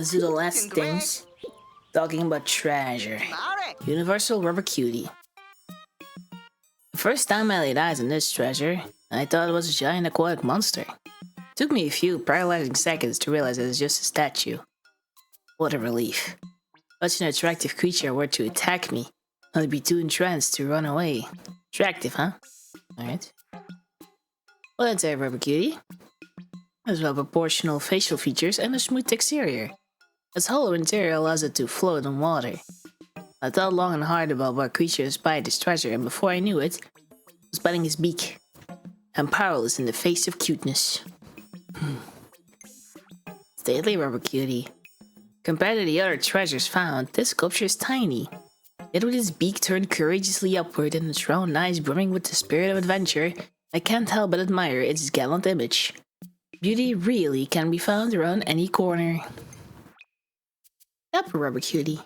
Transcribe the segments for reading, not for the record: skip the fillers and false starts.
Let's do the last things. Talking about treasure. Universal Rubber Cutie. The first time I laid eyes on this treasure, I thought it was a giant aquatic monster. It took me a few paralyzing seconds to realize it was just a statue. What a relief. Such an attractive creature were to attack me, I'd be too entranced to run away. Attractive, huh? Alright. Well, that's a Rubber Cutie. Has well proportional facial features and a smooth exterior. Its hollow interior allows it to float on water. I thought long and hard about what creature inspired this treasure, and before I knew it, I was biting his beak. I'm powerless in the face of cuteness. Stately Rubber Cutie. Compared to the other treasures found, this sculpture is tiny. Yet with its beak turned courageously upward and its round eyes brimming with the spirit of adventure, I can't help but admire its gallant image. Beauty really can be found around any corner. Upper Rubber Cutie.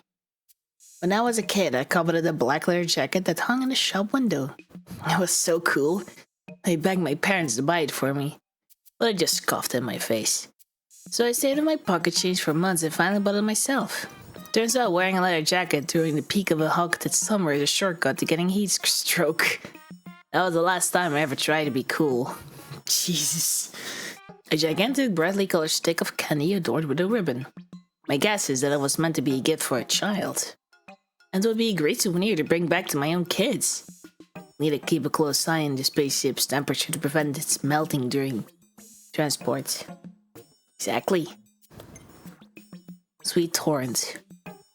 When I was a kid, I coveted a black leather jacket that hung in the shop window. It was so cool. I begged my parents to buy it for me, but they just scoffed in my face. So I saved in my pocket change for months and finally bought it myself. Turns out wearing a leather jacket during the peak of a hot summer is a shortcut to getting heat stroke. That was the last time I ever tried to be cool. Jesus. A gigantic brightly colored stick of candy adorned with a ribbon. My guess is that it was meant to be a gift for a child. And it would be a great souvenir to bring back to my own kids. Need to keep a close eye on the spaceship's temperature to prevent its melting during transport. Exactly. Sweet Torrent.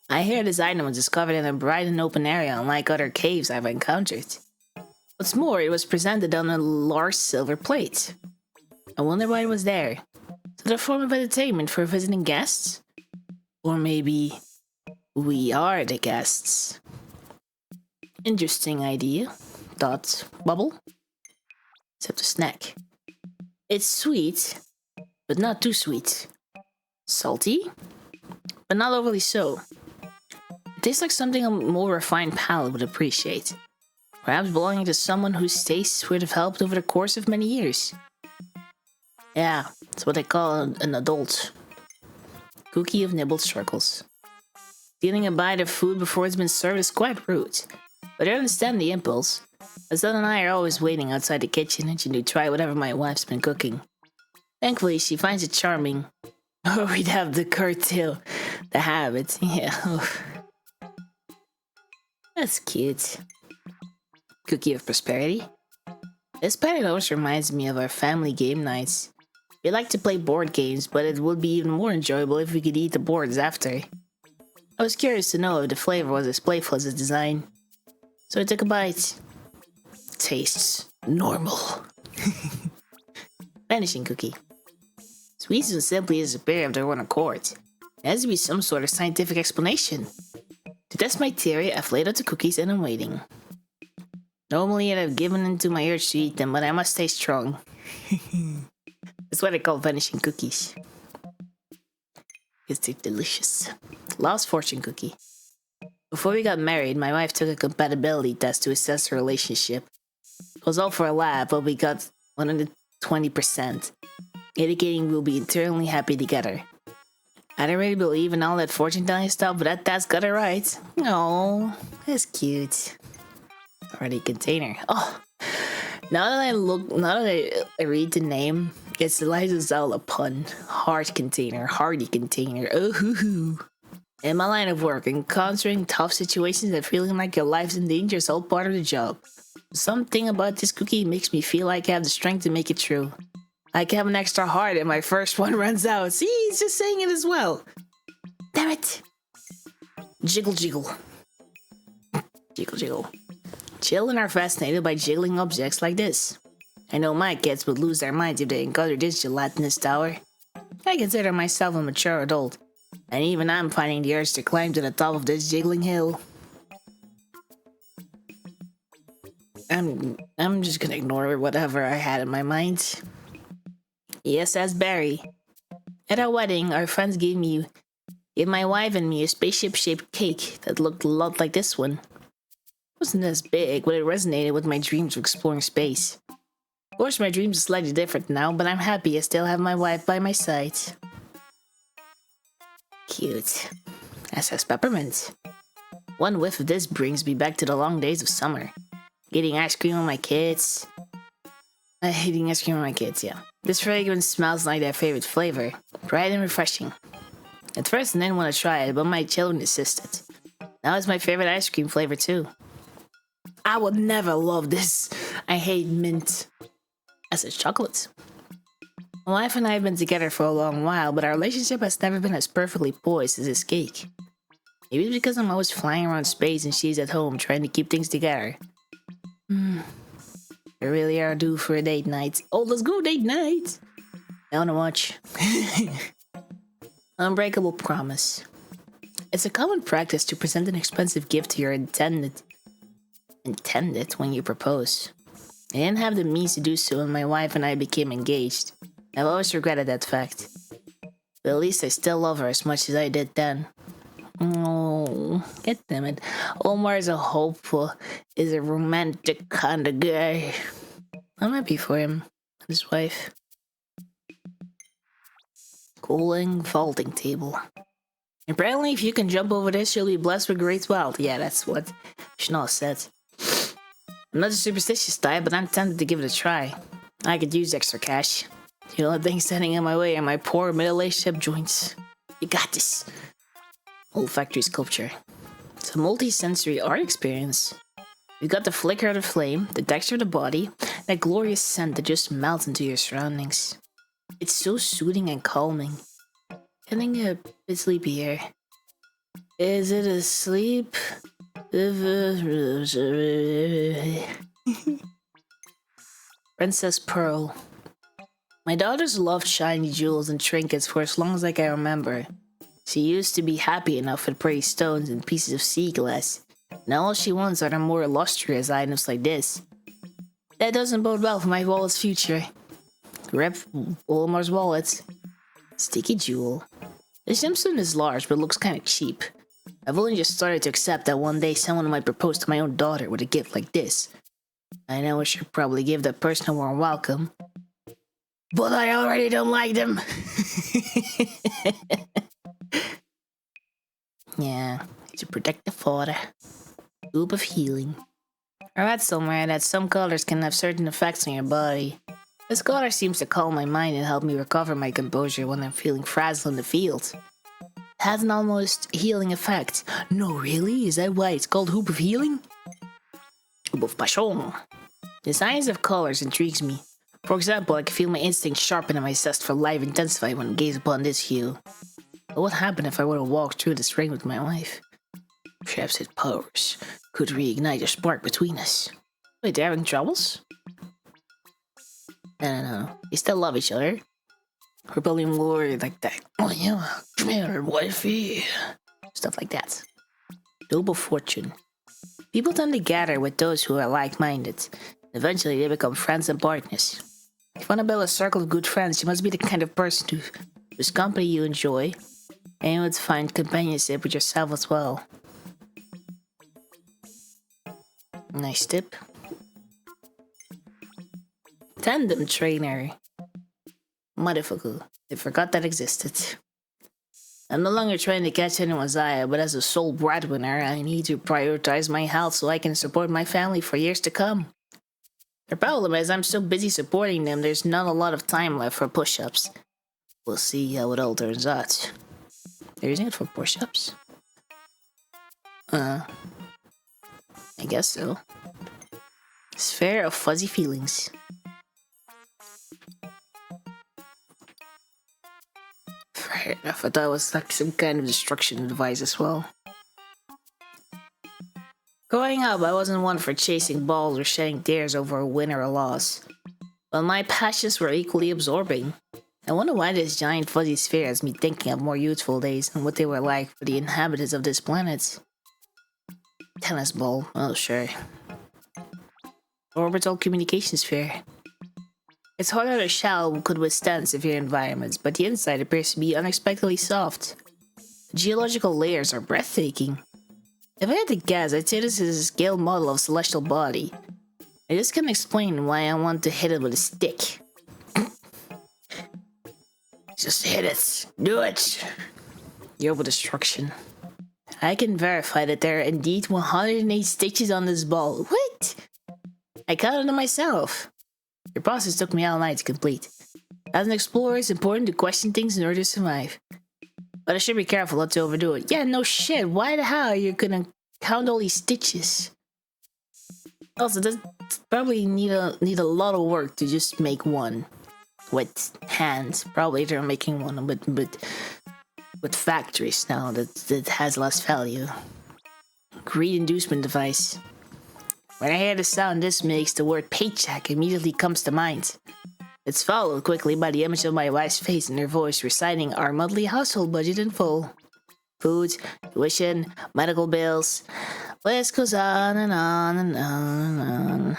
I hear this item was discovered in a bright and open area unlike other caves I've encountered. What's more, it was presented on a large silver plate. I wonder why it was there. Is it a form of entertainment for visiting guests? Or maybe we are the guests. Interesting idea. Thought bubble. Except a snack. It's sweet, but not too sweet. Salty, but not overly so. It tastes like something a more refined palate would appreciate. Perhaps belonging to someone whose tastes would have helped over the course of many years. Yeah, it's what I call an adult. Cookie of nibbled circles. Stealing a bite of food before it's been served is quite rude, but I understand the impulse. Azelle and I are always waiting outside the kitchen and to try whatever my wife's been cooking. Thankfully, she finds it charming. Or we'd have to curtail the habit. Yeah. That's cute. Cookie of prosperity. This pattern always reminds me of our family game nights. We like to play board games, but it would be even more enjoyable if we could eat the boards after. I was curious to know if the flavor was as playful as the design, so I took a bite. Tastes normal. Vanishing cookie. Sweets don't simply disappear of their own accord. There has to be some sort of scientific explanation. To test my theory, I've laid out the cookies and I'm waiting. Normally I'd have given in to my urge to eat them, but I must stay strong. That's what I call vanishing cookies. It's delicious. Lost fortune cookie. Before we got married, my wife took a compatibility test to assess her relationship. It was all for a laugh, but we got 120%, indicating we'll be eternally happy together. I don't really believe in all that fortune telling stuff, but that test got it right. Oh, that's cute. Already container. Oh, now that I read the name, it's Eliza's a pun. Hard container, hardy container. Oh hoo hoo. In my line of work, encountering tough situations and feeling like your life's in danger is all part of the job. Something about this cookie makes me feel like I have the strength to make it true. Like I have an extra heart and my first one runs out. See, he's just saying it as well. Damn it. Jiggle jiggle. Jiggle jiggle. Children are fascinated by jiggling objects like this. I know my kids would lose their minds if they encountered this gelatinous tower. I consider myself a mature adult, and even I'm finding the urge to climb to the top of this jiggling hill. I'm just gonna ignore whatever I had in my mind. Yes, that's Barry. At our wedding, our friends gave my wife and me a spaceship-shaped cake that looked a lot like this one. It wasn't as big, but it resonated with my dreams of exploring space. Of course, my dreams are slightly different now, but I'm happy I still have my wife by my side. Cute. That says peppermint. One whiff of this brings me back to the long days of summer. Eating ice cream with my kids. Eating ice cream with my kids, yeah. This fragrance smells like their favorite flavor. Bright and refreshing. At first I didn't want to try it, but my children insisted. Now it's my favorite ice cream flavor too. I would never love this. I hate mint. I said chocolate. My wife and I have been together for a long while, but our relationship has never been as perfectly poised as this cake. Maybe it's because I'm always flying around space and she's at home trying to keep things together. We really are due for a date night. Oh, let's go date night! I wanna watch. Unbreakable promise. It's a common practice to present an expensive gift to your intended when you propose. I didn't have the means to do so when my wife and I became engaged. I've always regretted that fact. But at least I still love her as much as I did then. Oh, God damn it. Omar is a hopeful, is a romantic kind of guy. I'm happy for him and his wife. Cooling vaulting table. Apparently, if you can jump over this, you'll be blessed with great wealth. Yeah, that's what Chanel said. I'm not a superstitious type, but I'm tempted to give it a try. I could use extra cash. The only thing standing in my way are my poor middle-aged hip joints. You got this. Olfactory sculpture. It's a multi-sensory art experience. You've got the flicker of the flame, the texture of the body, that glorious scent that just melts into your surroundings. It's so soothing and calming. Getting a bit sleepy here. Is it asleep? Princess Pearl. My daughters loved shiny jewels and trinkets for as long as I can remember. She used to be happy enough with pretty stones and pieces of sea glass. Now all she wants are the more illustrious items like this. That doesn't bode well for my wallet's future. Rep OLIMAR'S wallet. Sticky jewel. The gemstone is large but looks kinda cheap. I've only just started to accept that one day someone might propose to my own daughter with a gift like this. I know I should probably give that person a warm welcome. But I already don't like them. Yeah, to protect the father. Tube of healing. I read somewhere that some colors can have certain effects on your body. This color seems to calm my mind and help me recover my composure when I'm feeling frazzled in the field. It has an almost healing effect. No, really? Is that why it's called Hoop of Healing? Hoop of Passion. The science of colors intrigues me. For example, I can feel my instincts sharpen and my zest for life intensify when I gaze upon this hue. But what happened if I were to walk through this ring with my wife? Perhaps its powers could reignite a spark between us. Wait, they're having troubles? I don't know. They still love each other. We're probably more like that. Oh yeah, come here, wifey. Stuff like that. Noble fortune. People tend to gather with those who are like-minded. Eventually, they become friends and partners. If you want to build a circle of good friends, you must be the kind of person whose company you enjoy, and you would find companionship with yourself as well. Nice tip. Tandem trainer. Motherfucker. I forgot that existed. I'm no longer trying to catch anyone's eye, but as a sole breadwinner, I need to prioritize my health so I can support my family for years to come. The problem is I'm so busy supporting them, there's not a lot of time left for push-ups. We'll see how it all turns out. They're using it for push-ups? I guess so. Sphere of fuzzy feelings. Fair enough, I thought it was like some kind of destruction device as well. Growing up, I wasn't one for chasing balls or shedding tears over a win or a loss. But my passions were equally absorbing. I wonder why this giant fuzzy sphere has me thinking of more youthful days and what they were like for the inhabitants of this planet. Tennis ball, oh sure. Orbital communication sphere. Its harder shell could withstand severe environments, but the inside appears to be unexpectedly soft. The geological layers are breathtaking. If I had to guess, I'd say this is a scale model of celestial body. I just can't explain why I want to hit it with a stick. Just hit it. Do it. Yoba destruction. I can verify that there are indeed 108 stitches on this ball. What? I counted them myself. Your process took me all night to complete. As an explorer, it's important to question things in order to survive. But I should be careful not to overdo it. Yeah, no shit. Why the hell are you gonna count all these stitches? Also, does probably need a lot of work to just make one with hands. Probably they're making one with factories now that has less value. Greed inducement device. When I hear the sound this makes, the word paycheck immediately comes to mind. It's followed quickly by the image of my wife's face and her voice reciting our monthly household budget in full. Food, tuition, medical bills. List goes on and on and on and on.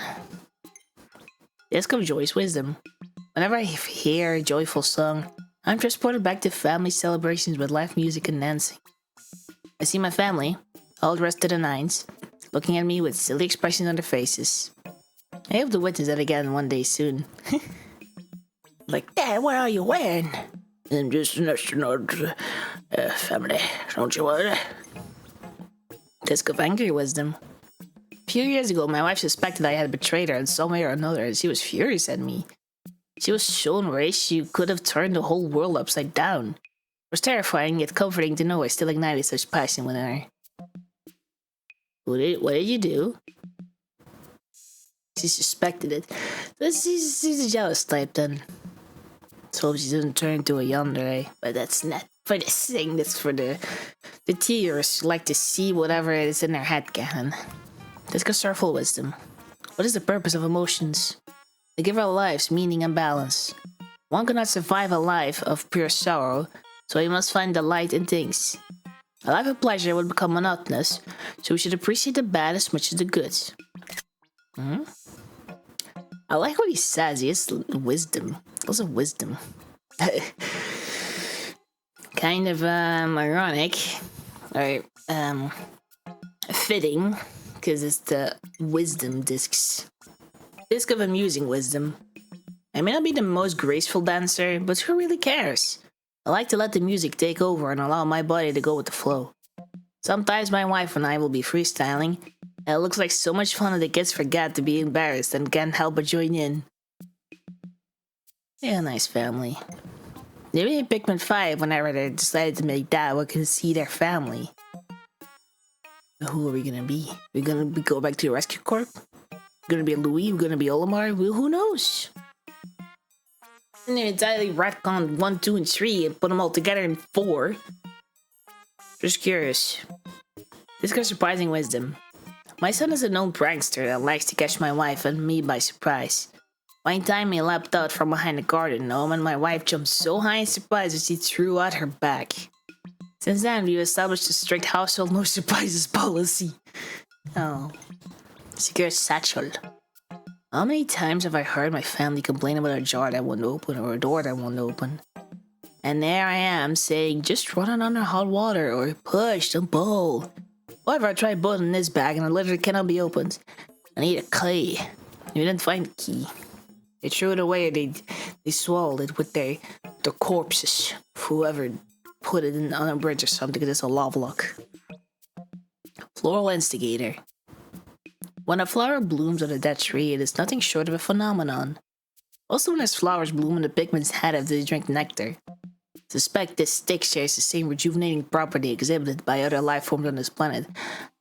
This comes Joy's wisdom. Whenever I hear a joyful song, I'm transported back to family celebrations with live music and dancing. I see my family, all dressed to the nines, looking at me with silly expressions on their faces. I hope to witness that again one day soon. Like, Dad, what are you wearing? I'm just an astronaut family, don't you worry. Disc of angry wisdom. A few years ago, my wife suspected I had betrayed her in some way or another, and she was furious at me. She was so enraged she could have turned the whole world upside down. It was terrifying yet comforting to know I still ignited such passion within her. What did you do? She suspected it. She's a jealous type then. So hope she doesn't turn into a yandere. But that's not for this thing, that's for the tears who like to see whatever is in their head canon. Disconcertful wisdom. What is the purpose of emotions? They give our lives meaning and balance. One cannot survive a life of pure sorrow, so we must find delight in things. A life of pleasure would become monotonous, so we should appreciate the bad as much as the good. I like what he says. He has wisdom. Lots of wisdom. Kind of ironic. Or fitting. Because it's the wisdom discs. Disc of amusing wisdom. I may not be the most graceful dancer, but who really cares? I like to let the music take over and allow my body to go with the flow. Sometimes my wife and I will be freestyling, and it looks like so much fun that the kids forget to be embarrassed and can't help but join in. Yeah, nice family. They made Pikmin 5 whenever they decided to make that we can see their family. Who are we gonna be? We're gonna go back to the rescue corps? We're gonna be Louis? We're gonna be Olimar? Who knows? And they entirely retconned 1, 2, and 3 and put them all together in 4. Just curious. This got surprising wisdom. My son is a known prankster that likes to catch my wife and me by surprise. One time he leapt out from behind the garden gnome and my wife jumped so high in surprise that she threw out her back. Since then, we've established a strict household no surprises policy. Oh. Secure satchel. How many times have I heard my family complain about a jar that won't open or a door that won't open? And there I am saying, just run it under hot water or push, don't pull. However, I tried putting this bag and it literally cannot be opened. I need a key. You didn't find the key. They threw it away or they swallowed it with their corpses. Whoever put it on a bridge or something because it's a lava lock. Floral instigator. When a flower blooms on a dead tree, it is nothing short of a phenomenon. Also, when there's flowers bloom on the Pikmin's head after they drink nectar. Suspect this stick shares the same rejuvenating property exhibited by other life forms on this planet.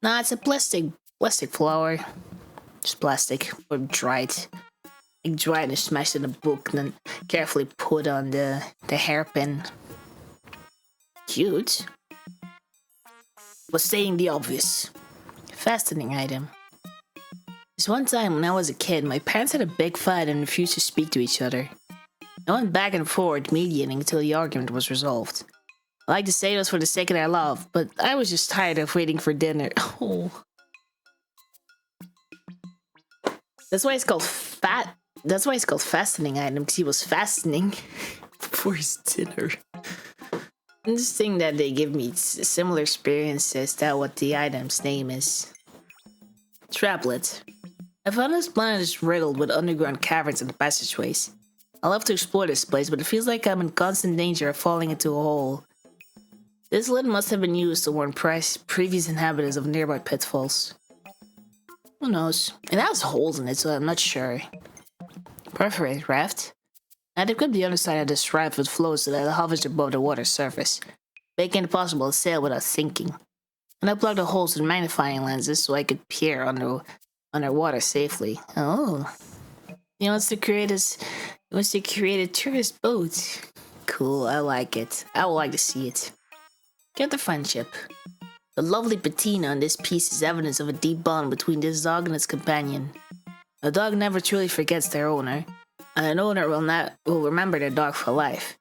Nah, it's a plastic flower. Just plastic, or dried. Like dried and smashed in a book, and then carefully put on the hairpin. Cute. But stating the obvious. Fascinating item. This one time when I was a kid, my parents had a big fight and refused to speak to each other. I went back and forth, mediating until the argument was resolved. I like to say it was for the sake of their love, but I was just tired of waiting for dinner. Oh. That's why it's called fascinating item, because he was fastening for his dinner. Interesting that they give me similar experiences to what the item's name is. Traplet. I found this planet is riddled with underground caverns and passageways. I love to explore this place, but it feels like I'm in constant danger of falling into a hole. This lid must have been used to warn previous inhabitants of nearby pitfalls. Who knows? It has holes in it, so I'm not sure. Perforated raft. I'd equip the underside of this raft with floats so that it hovers above the water's surface, making it possible to sail without sinking. And I plugged the holes with magnifying lenses so I could peer underwater safely. Oh. He wants to create a tourist boat. Cool, I like it. I would like to see it. Get the friendship. The lovely patina on this piece is evidence of a deep bond between this dog and its companion. A dog never truly forgets their owner, and an owner will remember their dog for life.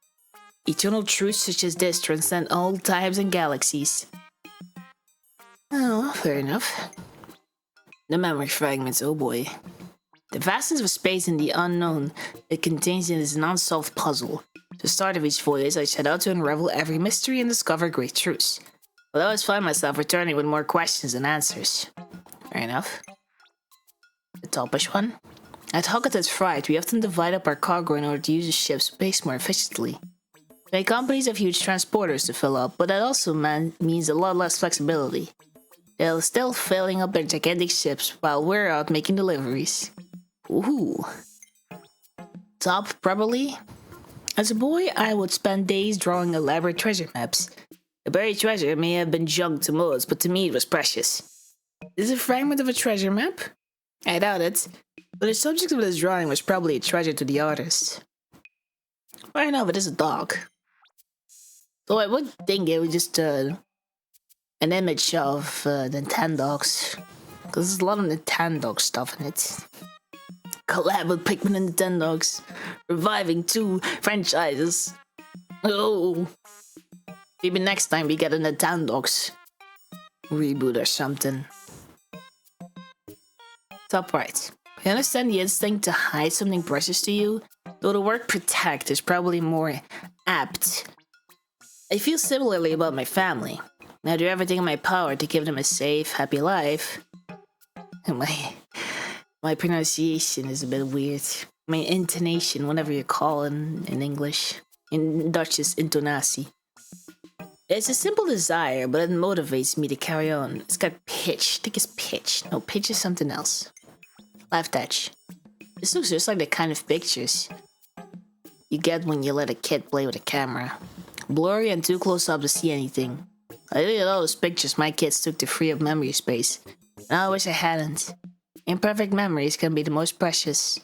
Eternal truths such as this transcend all times and galaxies. Oh, fair enough. The memory fragments, oh boy. The vastness of space and the unknown it contains in is an unsolved puzzle. At the start of each voyage, I set out to unravel every mystery and discover great truths. But I always find myself returning with more questions than answers. Fair enough. The topish one. At Hockett's Fright, we often divide up our cargo in order to use the ship's space more efficiently. Many companies have huge transporters to fill up, but that also means a lot less flexibility. They're still filling up their gigantic ships while we're out making deliveries. Ooh. Top, probably? As a boy, I would spend days drawing elaborate treasure maps. The buried treasure may have been junk to most, but to me it was precious. Is it a fragment of a treasure map? I doubt it, but the subject of this drawing was probably a treasure to the artist. Fair enough, it is a dog. Though I would think it was just an image of Nintendogs, because there's a lot of Nintendo stuff in it. Collab with Pikmin and Nintendogs, reviving 2 franchises. Oh, maybe next time we get a Nintendogs reboot or something. Top right. I understand the instinct to hide something precious to you, though the word protect is probably more apt. I feel similarly about my family. I do everything in my power to give them a safe, happy life. My pronunciation is a bit weird. My intonation, whatever you call it in English. In Dutch is intonatie. It's a simple desire, but it motivates me to carry on. It's got pitch. I think it's pitch. No, pitch is something else. Left edge. This looks just like the kind of pictures you get when you let a kid play with a camera. Blurry and too close up to see anything. I look at all those pictures my kids took to free up memory space. And I wish I hadn't. Imperfect memories can be the most precious.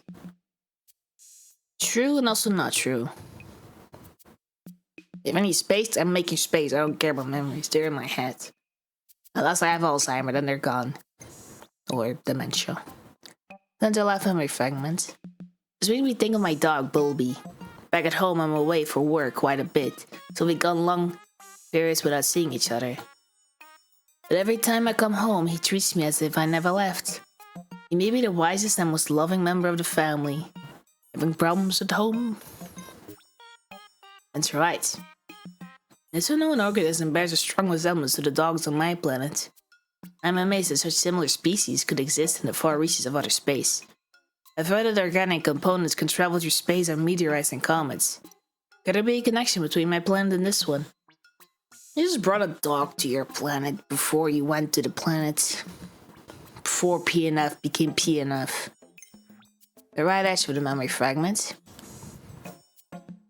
True and also not true. If I need space, I'm making space. I don't care about memories. They're in my head. Unless I have Alzheimer's, then they're gone. Or dementia. Then the last memory fragment. This made me think of my dog, Bulby. Back at home, I'm away for work quite a bit, so we've gone long periods without seeing each other. But every time I come home, he treats me as if I never left. He may be the wisest and most loving member of the family. Having problems at home? That's right. This unknown organism bears a strong resemblance to the dogs on my planet. I'm amazed that such similar species could exist in the far reaches of outer space. I've heard that organic components can travel through space on meteorites and comets. Could there be a connection between my planet and this one? You just brought a dog to your planet before you went to the planet. Before PNF became PNF. The right edge of the memory fragment.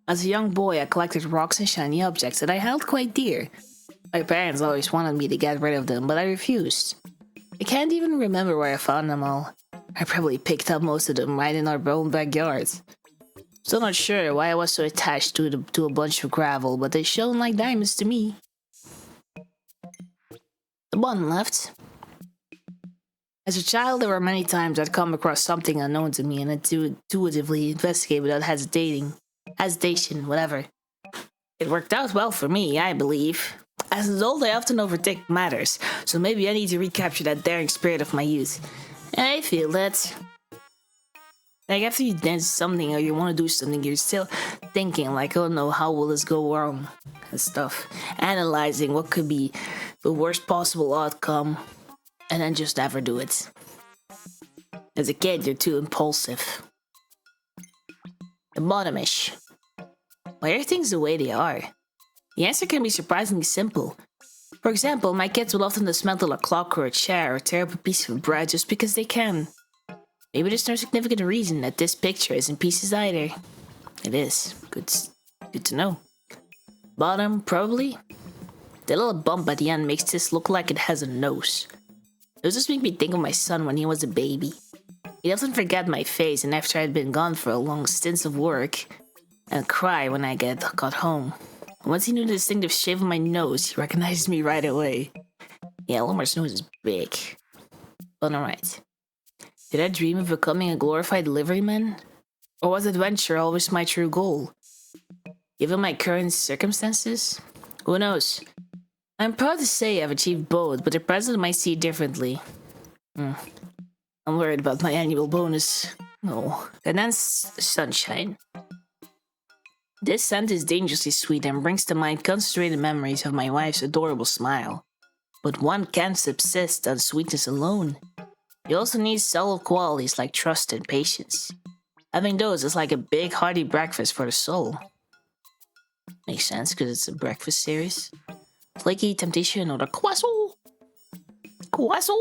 As a young boy, I collected rocks and shiny objects that I held quite dear. My parents always wanted me to get rid of them, but I refused. I can't even remember where I found them all. I probably picked up most of them right in our own backyards. Still not sure why I was so attached to a bunch of gravel, but they shone like diamonds to me. The bottom left. As a child, there were many times I'd come across something unknown to me and intuitively investigate without hesitation, whatever. It worked out well for me, I believe. As an adult, I often overthink matters, so maybe I need to recapture that daring spirit of my youth. And I feel that. Like after you dance something or you want to do something, you're still thinking like, oh no, how will this go wrong? And stuff. Analyzing what could be the worst possible outcome. And then just never do it. As a kid, you're too impulsive. The bottomish. Why are things the way they are? The answer can be surprisingly simple. For example, my kids will often dismantle a clock or a chair or tear up a piece of bread just because they can. Maybe there's no significant reason that this picture is in pieces either. It is. Good to know. Bottom, probably. The little bump at the end makes this look like it has a nose. It just makes me think of my son when he was a baby. He'd often forget my face, and after I'd been gone for a long stints of work, and cry when I got home. And once he knew the distinctive shape of my nose, he recognized me right away. Yeah, Olimar's nose is big. But alright. Did I dream of becoming a glorified liveryman? Or was adventure always my true goal? Given my current circumstances? Who knows? I'm proud to say I've achieved both, but the president might see it differently. I'm worried about my annual bonus. No. Condensed sunshine. This scent is dangerously sweet and brings to mind concentrated memories of my wife's adorable smile. But one can't subsist on sweetness alone. You also need subtle qualities like trust and patience. Having those is like a big hearty breakfast for the soul. Makes sense because it's a breakfast series. Flaky temptation or the croissant. Croissant!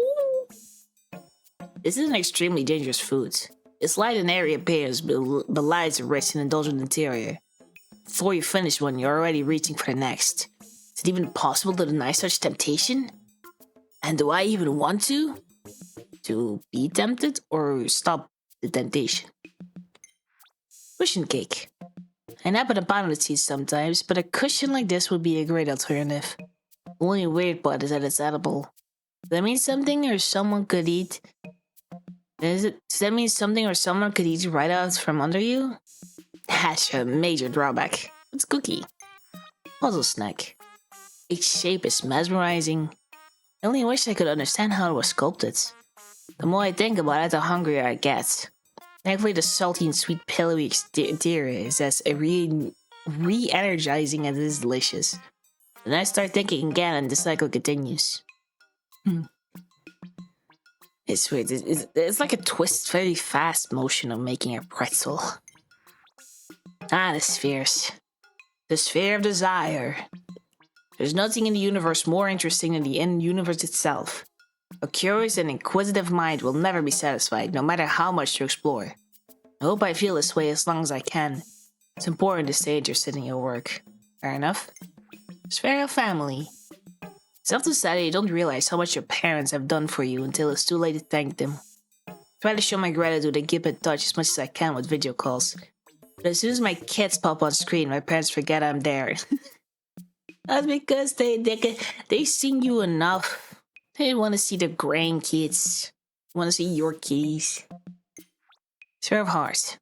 This is an extremely dangerous food. Its light and airy appearance belies a rich and indulgent interior. Before you finish one, you're already reaching for the next. Is it even possible to deny such temptation? And do I even want to? To be tempted or stop the temptation? Cushion cake. I nap at a pound seat sometimes, but a cushion like this would be a great alternative. The only weird part is that it's edible. Does that mean something or someone could eat? Does that mean something or someone could eat right out from under you? That's a major drawback. It's cookie. Puzzle snack. Its shape is mesmerizing. I only wish I could understand how it was sculpted. The more I think about it, the hungrier I get. Thankfully, the salty and sweet pillowy exterior is as re-energizing as it is delicious. Then I start thinking again and the cycle continues. It's weird. It's like a twist, very fast motion of making a pretzel. Ah, the spheres. The sphere of desire. There's nothing in the universe more interesting than the universe itself. A curious and inquisitive mind will never be satisfied, no matter how much you explore. I hope I feel this way as long as I can. It's important to stay interested in your work. Fair enough? Sphere of family. It's often sad that you don't realize how much your parents have done for you until it's too late to thank them. I try to show my gratitude and keep in touch as much as I can with video calls. But as soon as my kids pop on screen, my parents forget I'm there. That's because they've seen you enough. They want to see the grandkids. They want to see your kitties. Sphere of heart.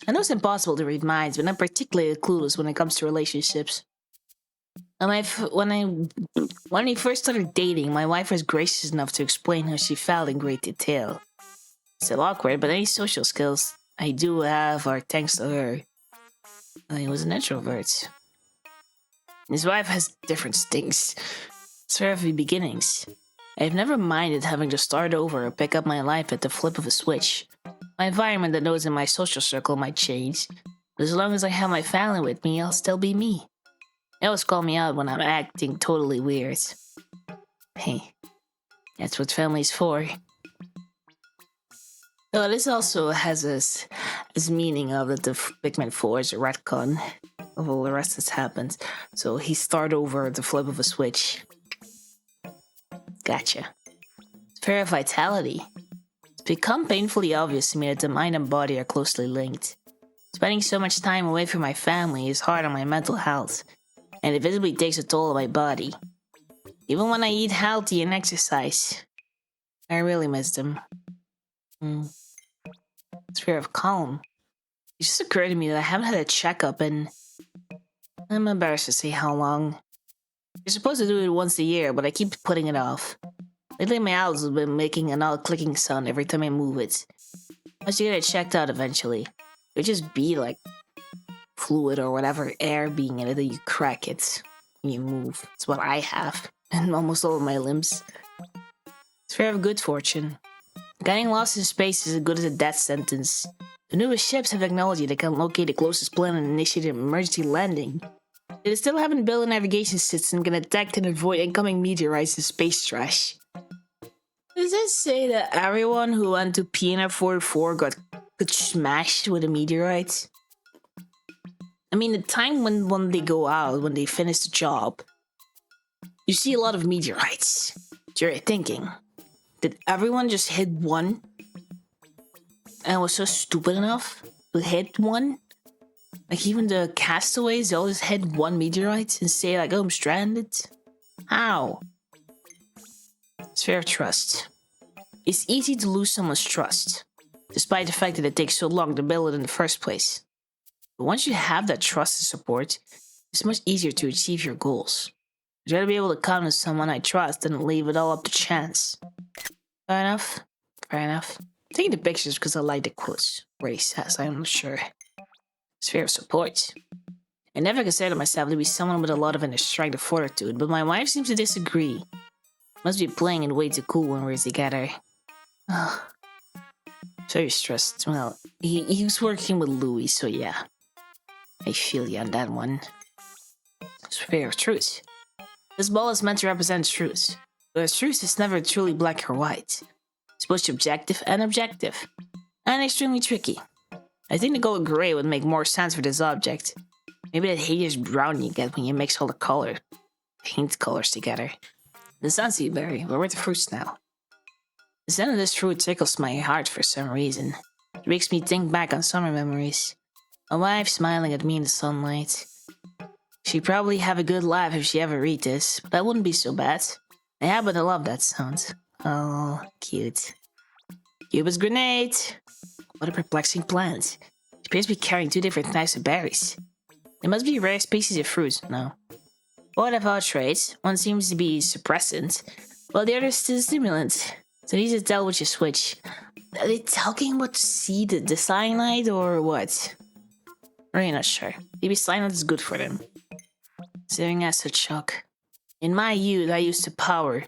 I know it's impossible to read minds, but I'm particularly clueless when it comes to relationships. When we first started dating, my wife was gracious enough to explain how she felt in great detail. It's still awkward, but any social skills I do have are thanks to her. I was an introvert. His wife has different stinks. Sphere of beginnings. I've never minded having to start over or pick up my life at the flip of a switch. My environment and those in my social circle might change, but as long as I have my family with me, I'll still be me. They always call me out when I'm acting totally weird. Hey, that's what family's for. Though this also has this meaning of that the Pikmin 4 is a retcon of all the rest that's happened. So he start over at the flip of a switch. Gotcha. Sphere of vitality. It's become painfully obvious to me that the mind and body are closely linked. Spending so much time away from my family is hard on my mental health, and it visibly takes a toll on my body. Even when I eat healthy and exercise, I really miss them. Sphere of calm. It just occurred to me that I haven't had a checkup in... I'm embarrassed to say how long. You're supposed to do it once a year, but I keep putting it off. Lately my eyes have been making an odd clicking sound every time I move it. I should get it checked out eventually. It would just be like fluid or whatever air being in it that you crack it when you move. It's what I have in almost all of my limbs. Sphere of good fortune. Getting lost in space is as good as a death sentence. The newest ships have technology that can locate the closest planet and initiate an emergency landing. They still haven't built a navigation system can detect and avoid incoming meteorites and space trash. Does this say that everyone who went to Piana 44 got smashed with a meteorite? I mean, the time when they go out, when they finish the job, you see a lot of meteorites. You're thinking, did everyone just hit one? And was so stupid enough to hit one? Like even the castaways, they always hit one meteorite and say like, oh, I'm stranded? How? Sphere of trust. It's easy to lose someone's trust, despite the fact that it takes so long to build it in the first place. But once you have that trust and support, it's much easier to achieve your goals. I'd rather be able to count on someone I trust than leave it all up to chance. Fair enough. Fair enough. I'm taking the pictures because I like the quotes where he says, I'm not sure. Sphere of support. I never considered myself to be someone with a lot of inner strength or fortitude, but my wife seems to disagree. Must be playing it way too cool when we're together. Very stressed. Well, he was working with Louis, so yeah. I feel you on that one. Sphere of truth. This ball is meant to represent truth, but truth is never truly black or white. It's both objective, and extremely tricky. I think the gold gray would make more sense for this object. Maybe that hideous brown you get when you mix all the paint colors together. The sunseed berry, where are the fruits now? The scent of this fruit tickles my heart for some reason. It makes me think back on summer memories. My wife smiling at me in the sunlight. She'd probably have a good laugh if she ever read this, but that wouldn't be so bad. I happen to love that sound. Oh, cute. Cupid's grenade! What a perplexing plant. It appears to be carrying two different types of berries. They must be rare species of fruit, no. What of our traits? One seems to be suppressant, while the other is still stimulant. So easy to tell which is which. Are they talking about seed, the cyanide, or what? Really not sure. Maybe cyanide is good for them. Considering acid shock. In my youth, I used to power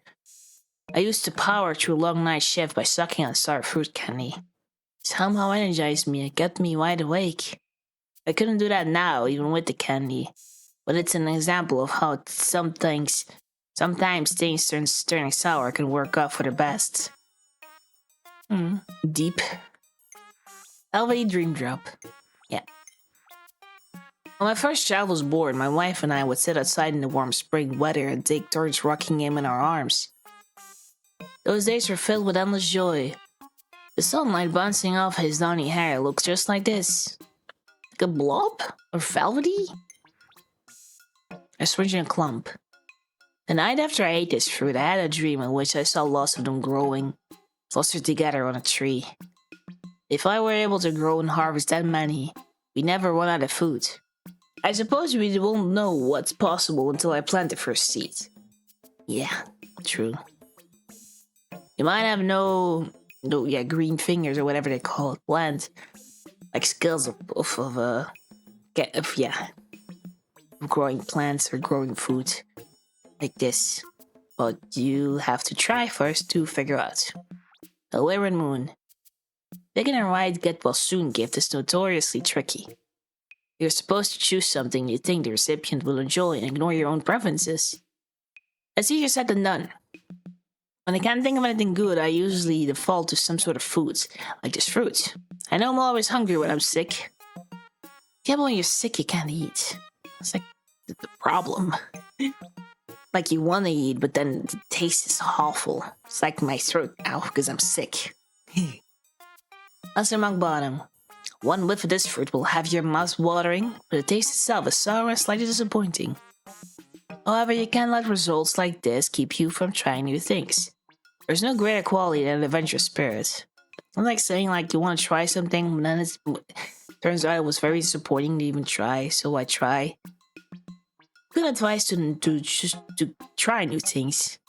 through a long night shift by sucking on sour fruit candy. It somehow energized me and kept me wide awake. I couldn't do that now, even with the candy. But it's an example of how sometimes things turning sour can work out for the best. Deep. LV Dream Drop. Yeah. When my first child was born, my wife and I would sit outside in the warm spring weather and take turns rocking him in our arms. Those days were filled with endless joy. The sunlight bouncing off his downy hair looks just like this. Like a blob? Or velvety? A swinging clump. The night after I ate this fruit, I had a dream in which I saw lots of them growing, clustered together on a tree. If I were able to grow and harvest that many, we'd never run out of food. I suppose we won't know what's possible until I plant the first seed. Yeah, true. You might have no green fingers or whatever they call it, plant, like skills of growing plants or growing food like this. But you have to try first to figure out. The Lyran Moon. Picking a right get well soon gift is notoriously tricky. You're supposed to choose something you think the recipient will enjoy and ignore your own preferences. It's easier said than done. When I can't think of anything good, I usually default to some sort of food, like this fruit. I know I'm always hungry when I'm sick. Yeah, but when you're sick, you can't eat. It's like the problem. Like you want to eat, but then the taste is awful. It's like my throat now because I'm sick. Monk Bottom. One whiff of this fruit will have your mouth watering, but the taste itself is sour and slightly disappointing. However, you can't let results like this keep you from trying new things. There's no greater quality than an adventurous spirit. I'm like saying like you want to try something, and then it turns out it was very disappointing to even try, so I try. Good advice to try new things.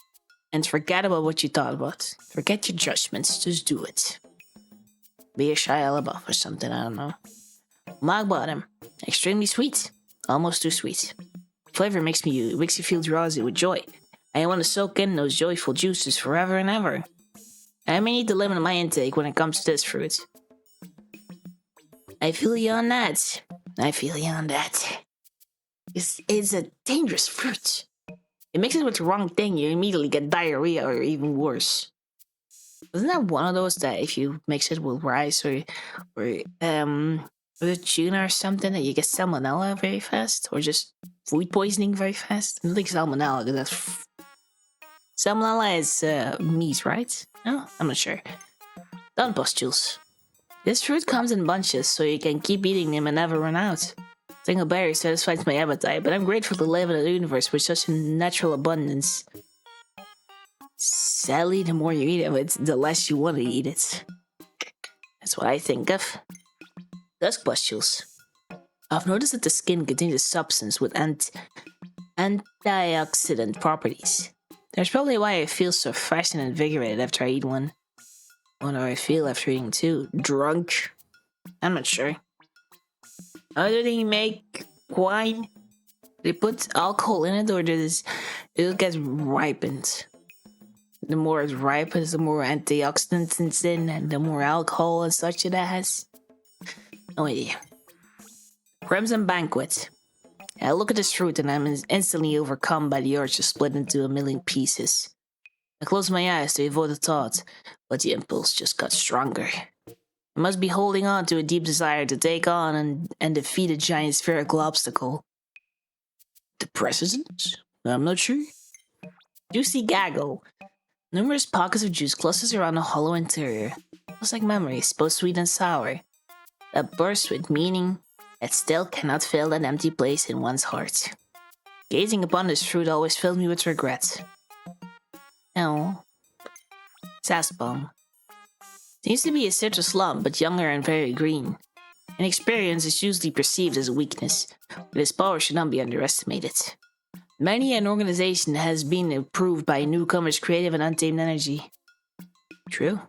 And forget about what you thought about. Forget your judgments, just do it. Be a Shia LaBeouf or something, I don't know. Mog Bottom. Extremely sweet. Almost too sweet. Flavor makes you feel drowsy with joy. I want to soak in those joyful juices forever and ever. I may need to limit my intake when it comes to this fruit. I feel you on that. is a dangerous fruit. You mix it with the wrong thing, you immediately get diarrhea or even worse. Isn't that one of those that if you mix it with rice or with tuna or something that you get salmonella very fast or just food poisoning very fast? I don't think salmonella because salmonella is meat, right? No, I'm not sure. Done pustules. This fruit comes in bunches, so you can keep eating them and never run out. Single berry satisfies my appetite, but I'm grateful to live in a universe with such a natural abundance. Sadly, the more you eat of it, the less you want to eat it. That's what I think of. Dusk pustules. I've noticed that the skin contains a substance with antioxidant properties. That's probably why I feel so fresh and invigorated after I eat one. What do I feel after eating two? Drunk? I'm not sure. How do they make wine? They put alcohol in it or does it gets ripened? The more it ripens, the more antioxidants it's in and the more alcohol and such it has. No idea. Crimson Banquet. I look at this fruit and I'm instantly overcome by the urge to split into a million pieces. I close my eyes to avoid the thought, but the impulse just got stronger. I must be holding on to a deep desire to take on and defeat a giant spherical obstacle. The president? I'm not sure. Juicy Gaggle. Numerous pockets of juice clusters around a hollow interior. Almost like memories, both sweet and sour. That burst with meaning that still cannot fill that empty place in one's heart. Gazing upon this fruit always filled me with regret. No. Saspalm. Seems to be a citrus lump, but younger and very green. Inexperience is usually perceived as a weakness, but its power should not be underestimated. Many an organization has been improved by newcomers' creative and untamed energy. True.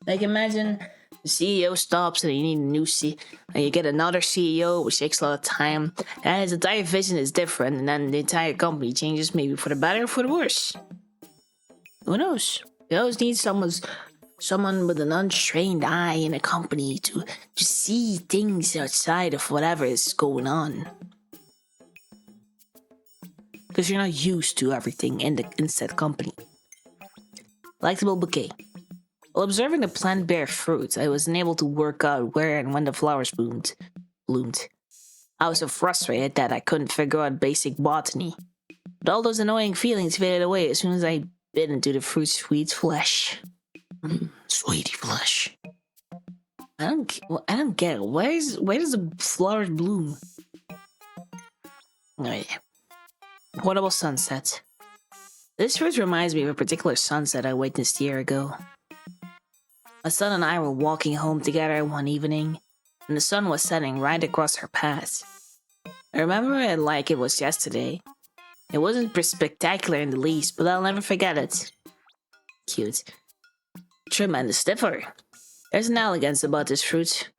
Like imagine the CEO stops and you need a new and you get another CEO, which takes a lot of time, and his entire vision is different, and then the entire company changes, maybe for the better or for the worse. Who knows? You always need someone with an untrained eye in a company to see things outside of whatever is going on. Because you're not used to everything in said company. Collectible bouquet. While observing the plant bear fruit, I was unable to work out where and when the flowers bloomed. I was so frustrated that I couldn't figure out basic botany. But all those annoying feelings faded away as soon as I bit into the fruit's sweet flesh. Sweetie flesh. I don't get it. Where does the flowers bloom? Oh yeah. Portable sunset. This fruit reminds me of a particular sunset I witnessed a year ago. My son and I were walking home together one evening, and the sun was setting right across our path. I remember it like it was yesterday. It wasn't spectacular in the least, but I'll never forget it. Cute. Tremendous stiffer. There's an elegance about this fruit.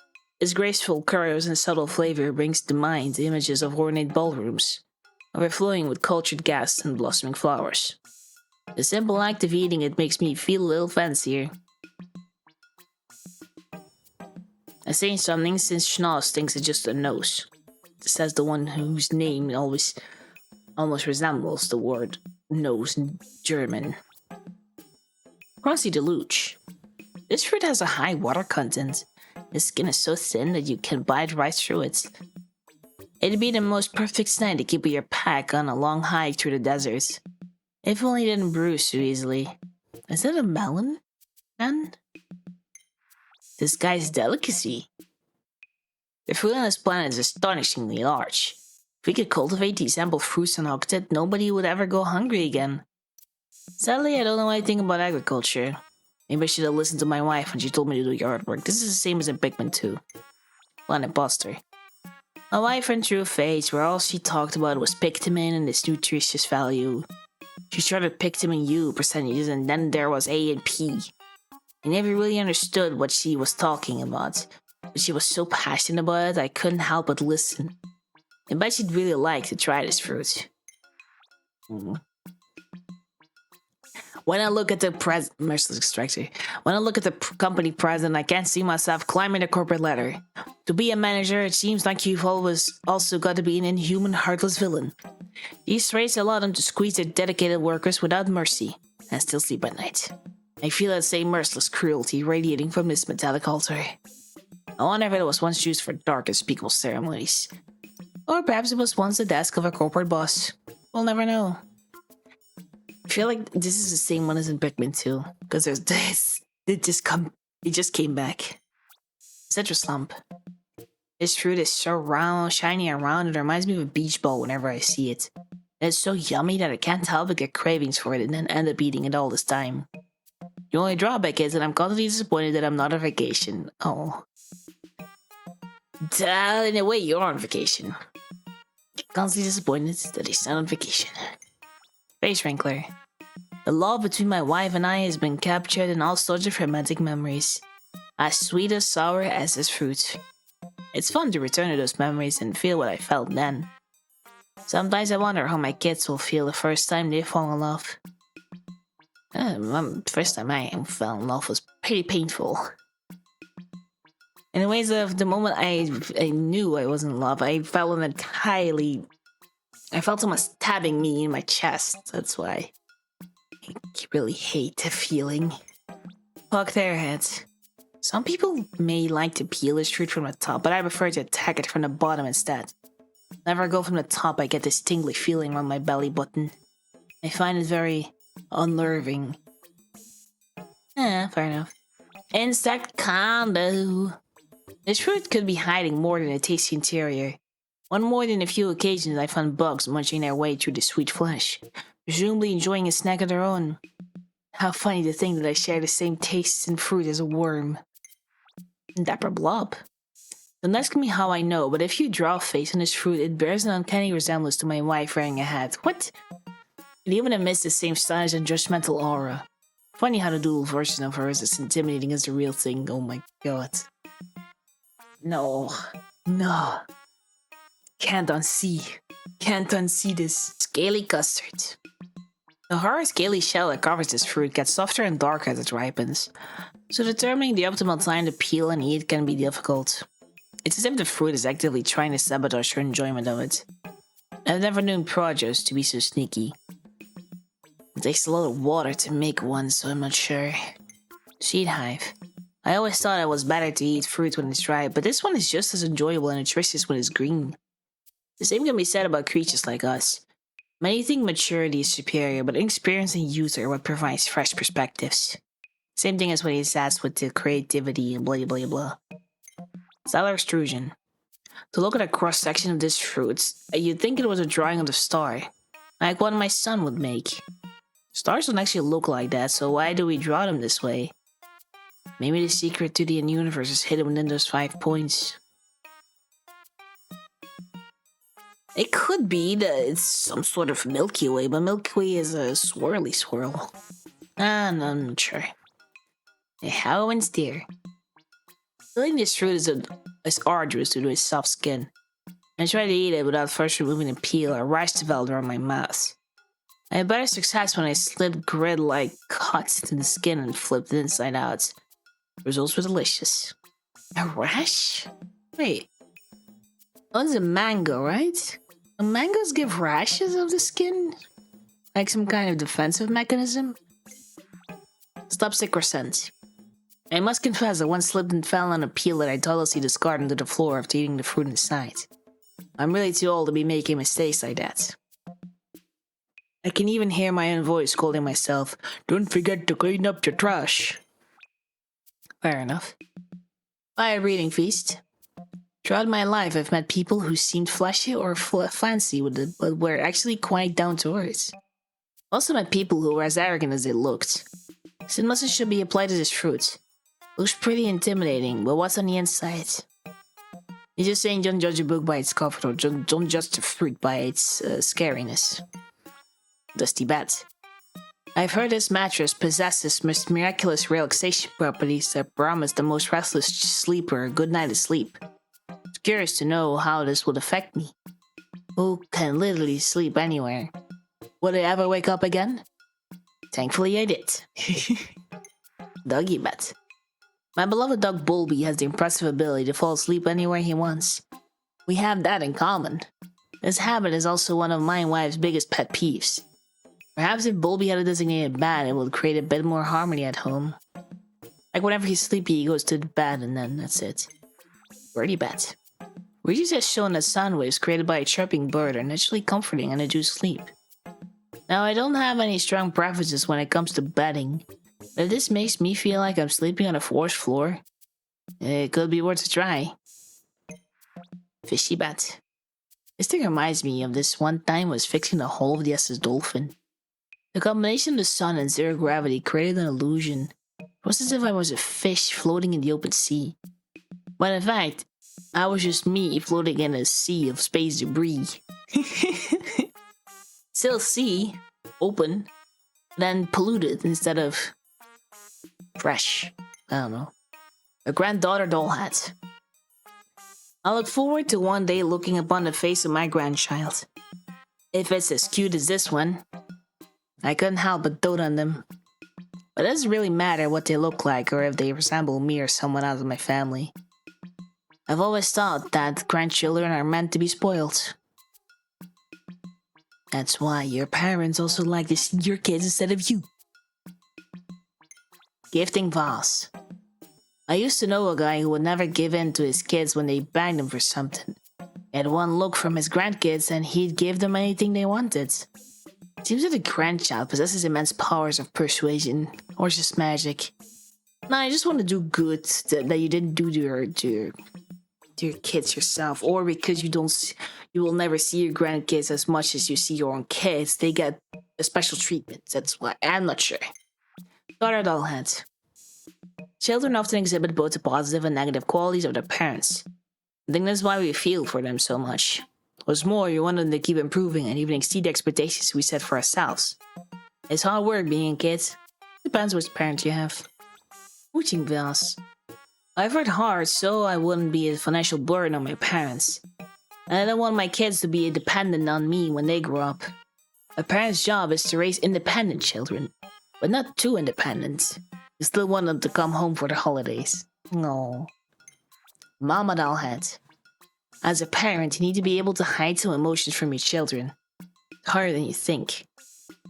Its graceful curves and subtle flavor brings to mind images of ornate ballrooms, overflowing with cultured guests and blossoming flowers. The simple act of eating it makes me feel a little fancier. I say something since Schnoz thinks it's just a nose. Says the one whose name almost resembles the word nose in German. Crossy Deluge. This fruit has a high water content. The skin is so thin that you can bite right through it. It'd be the most perfect snack to keep with your pack on a long hike through the desert. If only it didn't bruise so easily. Is that a melon? Man? This guy's delicacy. The fruit on this planet is astonishingly large. If we could cultivate these ample fruits and octet, nobody would ever go hungry again. Sadly, I don't know anything about agriculture. Maybe I should have listened to my wife when she told me to do yard work. This is the same as in Pikmin 2. Planet Buster. My wife went through a phase where all she talked about was Pikmin and its nutritious value. She started Pikmin U percentages and then there was A and P. I never really understood what she was talking about, but she was so passionate about it I couldn't help but listen. I bet she'd really like to try this fruit. When I look at the merciless extractor, when I look at the company president, I can't see myself climbing the corporate ladder. To be a manager, it seems like you've always also got to be an inhuman, heartless villain. These traits allow them to squeeze their dedicated workers without mercy, and still sleep at night. I feel that same merciless cruelty radiating from this metallic altar. I wonder if it was once used for dark, unspeakable ceremonies. Or perhaps it was once the desk of a corporate boss. We'll never know. I feel like this is the same one as in Pikmin 2, because there's this. It just came back. Citrus slump. This fruit is so round, shiny and round, it reminds me of a beach ball whenever I see it. And it's so yummy that I can't help but get cravings for it and then end up eating it all this time. The only drawback is that I'm constantly disappointed that I'm not on vacation. Oh. Duh, in a way, you're on vacation. Constantly disappointed that he's not on vacation. Face wrinkler. The love between my wife and I has been captured in all sorts of romantic memories. As sweet as sour as this fruit. It's fun to return to those memories and feel what I felt then. Sometimes I wonder how my kids will feel the first time they fall in love. The first time I fell in love was pretty painful. In the ways of the moment I knew I was in love, I felt I felt someone stabbing me in my chest. That's why I really hate the feeling. Fuck their heads. Some people may like to peel this fruit from the top, but I prefer to attack it from the bottom instead. Whenever I go from the top, I get this tingly feeling on my belly button. I find it very unnerving. Fair enough. Insect condo. This fruit could be hiding more than a tasty interior. On more than a few occasions, I found bugs munching their way through the sweet flesh, presumably enjoying a snack of their own. How funny to think that I share the same tastes and fruit as a worm. Dapper blob. Don't ask me how I know, but if you draw a face on this fruit, it bears an uncanny resemblance to my wife wearing a hat. What? It even emits the same stylish and judgmental aura. Funny how the dual version of her is as intimidating as the real thing. Oh my god. No. Can't unsee this. Scaly custard. The hard, scaly shell that covers this fruit gets softer and darker as it ripens, so determining the optimal time to peel and eat can be difficult. It's as if the fruit is actively trying to sabotage your enjoyment of it. I've never known produce to be so sneaky. It takes a lot of water to make one, so I'm not sure. Seed hive. I always thought it was better to eat fruit when it's ripe, but this one is just as enjoyable and nutritious when it's green. The same can be said about creatures like us. Many think maturity is superior, but experience and youth are what provides fresh perspectives. Same thing as what he says with the creativity and blah blah blah. Stellar extrusion. To look at a cross-section of this fruit, you'd think it was a drawing of the star, like one my son would make. Stars don't actually look like that, so why do we draw them this way? Maybe the secret to the universe is hidden within those 5 points. It could be that it's some sort of Milky Way, but Milky Way is a swirly swirl. No, I'm not sure. How and steer. Peeling this fruit is arduous due to its soft skin. I tried to eat it without first removing the peel. A rash developed around my mouth. I had better success when I slipped grid-like cuts into the skin and flipped it inside out. The results were delicious. A rash? Wait. Oh, it's a mango, right? Mangoes give rashes of the skin? Like some kind of defensive mechanism? Stop percent. I must confess that once slipped and fell on a peel that I thoughtlessly discarded onto the floor after eating the fruit inside. I'm really too old to be making mistakes like that. I can even hear my own voice scolding myself, "Don't forget to clean up your trash." Fair enough. By a reading feast. Throughout my life, I've met people who seemed flashy or fancy with it, but were actually quite down to earth. Also met people who were as arrogant as they looked. This message should be applied to this fruit. Looks pretty intimidating, but what's on the inside? He's just saying don't judge a book by its cover, or don't judge the fruit by its scariness. Dusty bat. I've heard this mattress possesses miraculous relaxation properties that promise the most restless sleeper a good night of sleep. It's curious to know how this would affect me. Who can literally sleep anywhere? Would I ever wake up again? Thankfully I did. Doggy bat. My beloved dog Bulby has the impressive ability to fall asleep anywhere he wants. We have that in common. This habit is also one of my wife's biggest pet peeves. Perhaps if Bulby had a designated bed, it would create a bit more harmony at home. Like whenever he's sleepy, he goes to the bed and then that's it. Birdie bed. Research has shown that sound waves created by a chirping bird are naturally comforting and induce sleep. Now, I don't have any strong preferences when it comes to bedding, but if this makes me feel like I'm sleeping on a forest floor, it could be worth a try. Fishy bed. This thing reminds me of this one time I was fixing the hull of the SS Dolphin. The combination of the sun and zero gravity created an illusion. It was as if I was a fish floating in the open sea. But in fact, I was just me floating in a sea of space debris. Still sea, open, then polluted instead of fresh. I don't know. A granddaughter doll hat. I look forward to one day looking upon the face of my grandchild. If it's as cute as this one, I couldn't help but dote on them. But it doesn't really matter what they look like or if they resemble me or someone else in my family. I've always thought that grandchildren are meant to be spoiled. That's why your parents also like to see your kids instead of you. Gifting vase. I used to know a guy who would never give in to his kids when they begged him for something. He had one look from his grandkids and he'd give them anything they wanted. It seems that the grandchild possesses immense powers of persuasion, or just magic. Nah, I just want to do good that you didn't do to your kids yourself, or because you will never see your grandkids as much as you see your own kids. They get a special treatment. That's why I'm not sure. Daughter doll hat. Children often exhibit both the positive and negative qualities of their parents. I think that's why we feel for them so much. What's more, you want them to keep improving and even exceed the expectations we set for ourselves. It's hard work being a kid. Depends which parent you have. Mooching vase. I've worked hard so I wouldn't be a financial burden on my parents. And I don't want my kids to be dependent on me when they grow up. A parent's job is to raise independent children, but not too independent. You still want them to come home for the holidays. No. Mama doll hat. As a parent, you need to be able to hide some emotions from your children. It's harder than you think.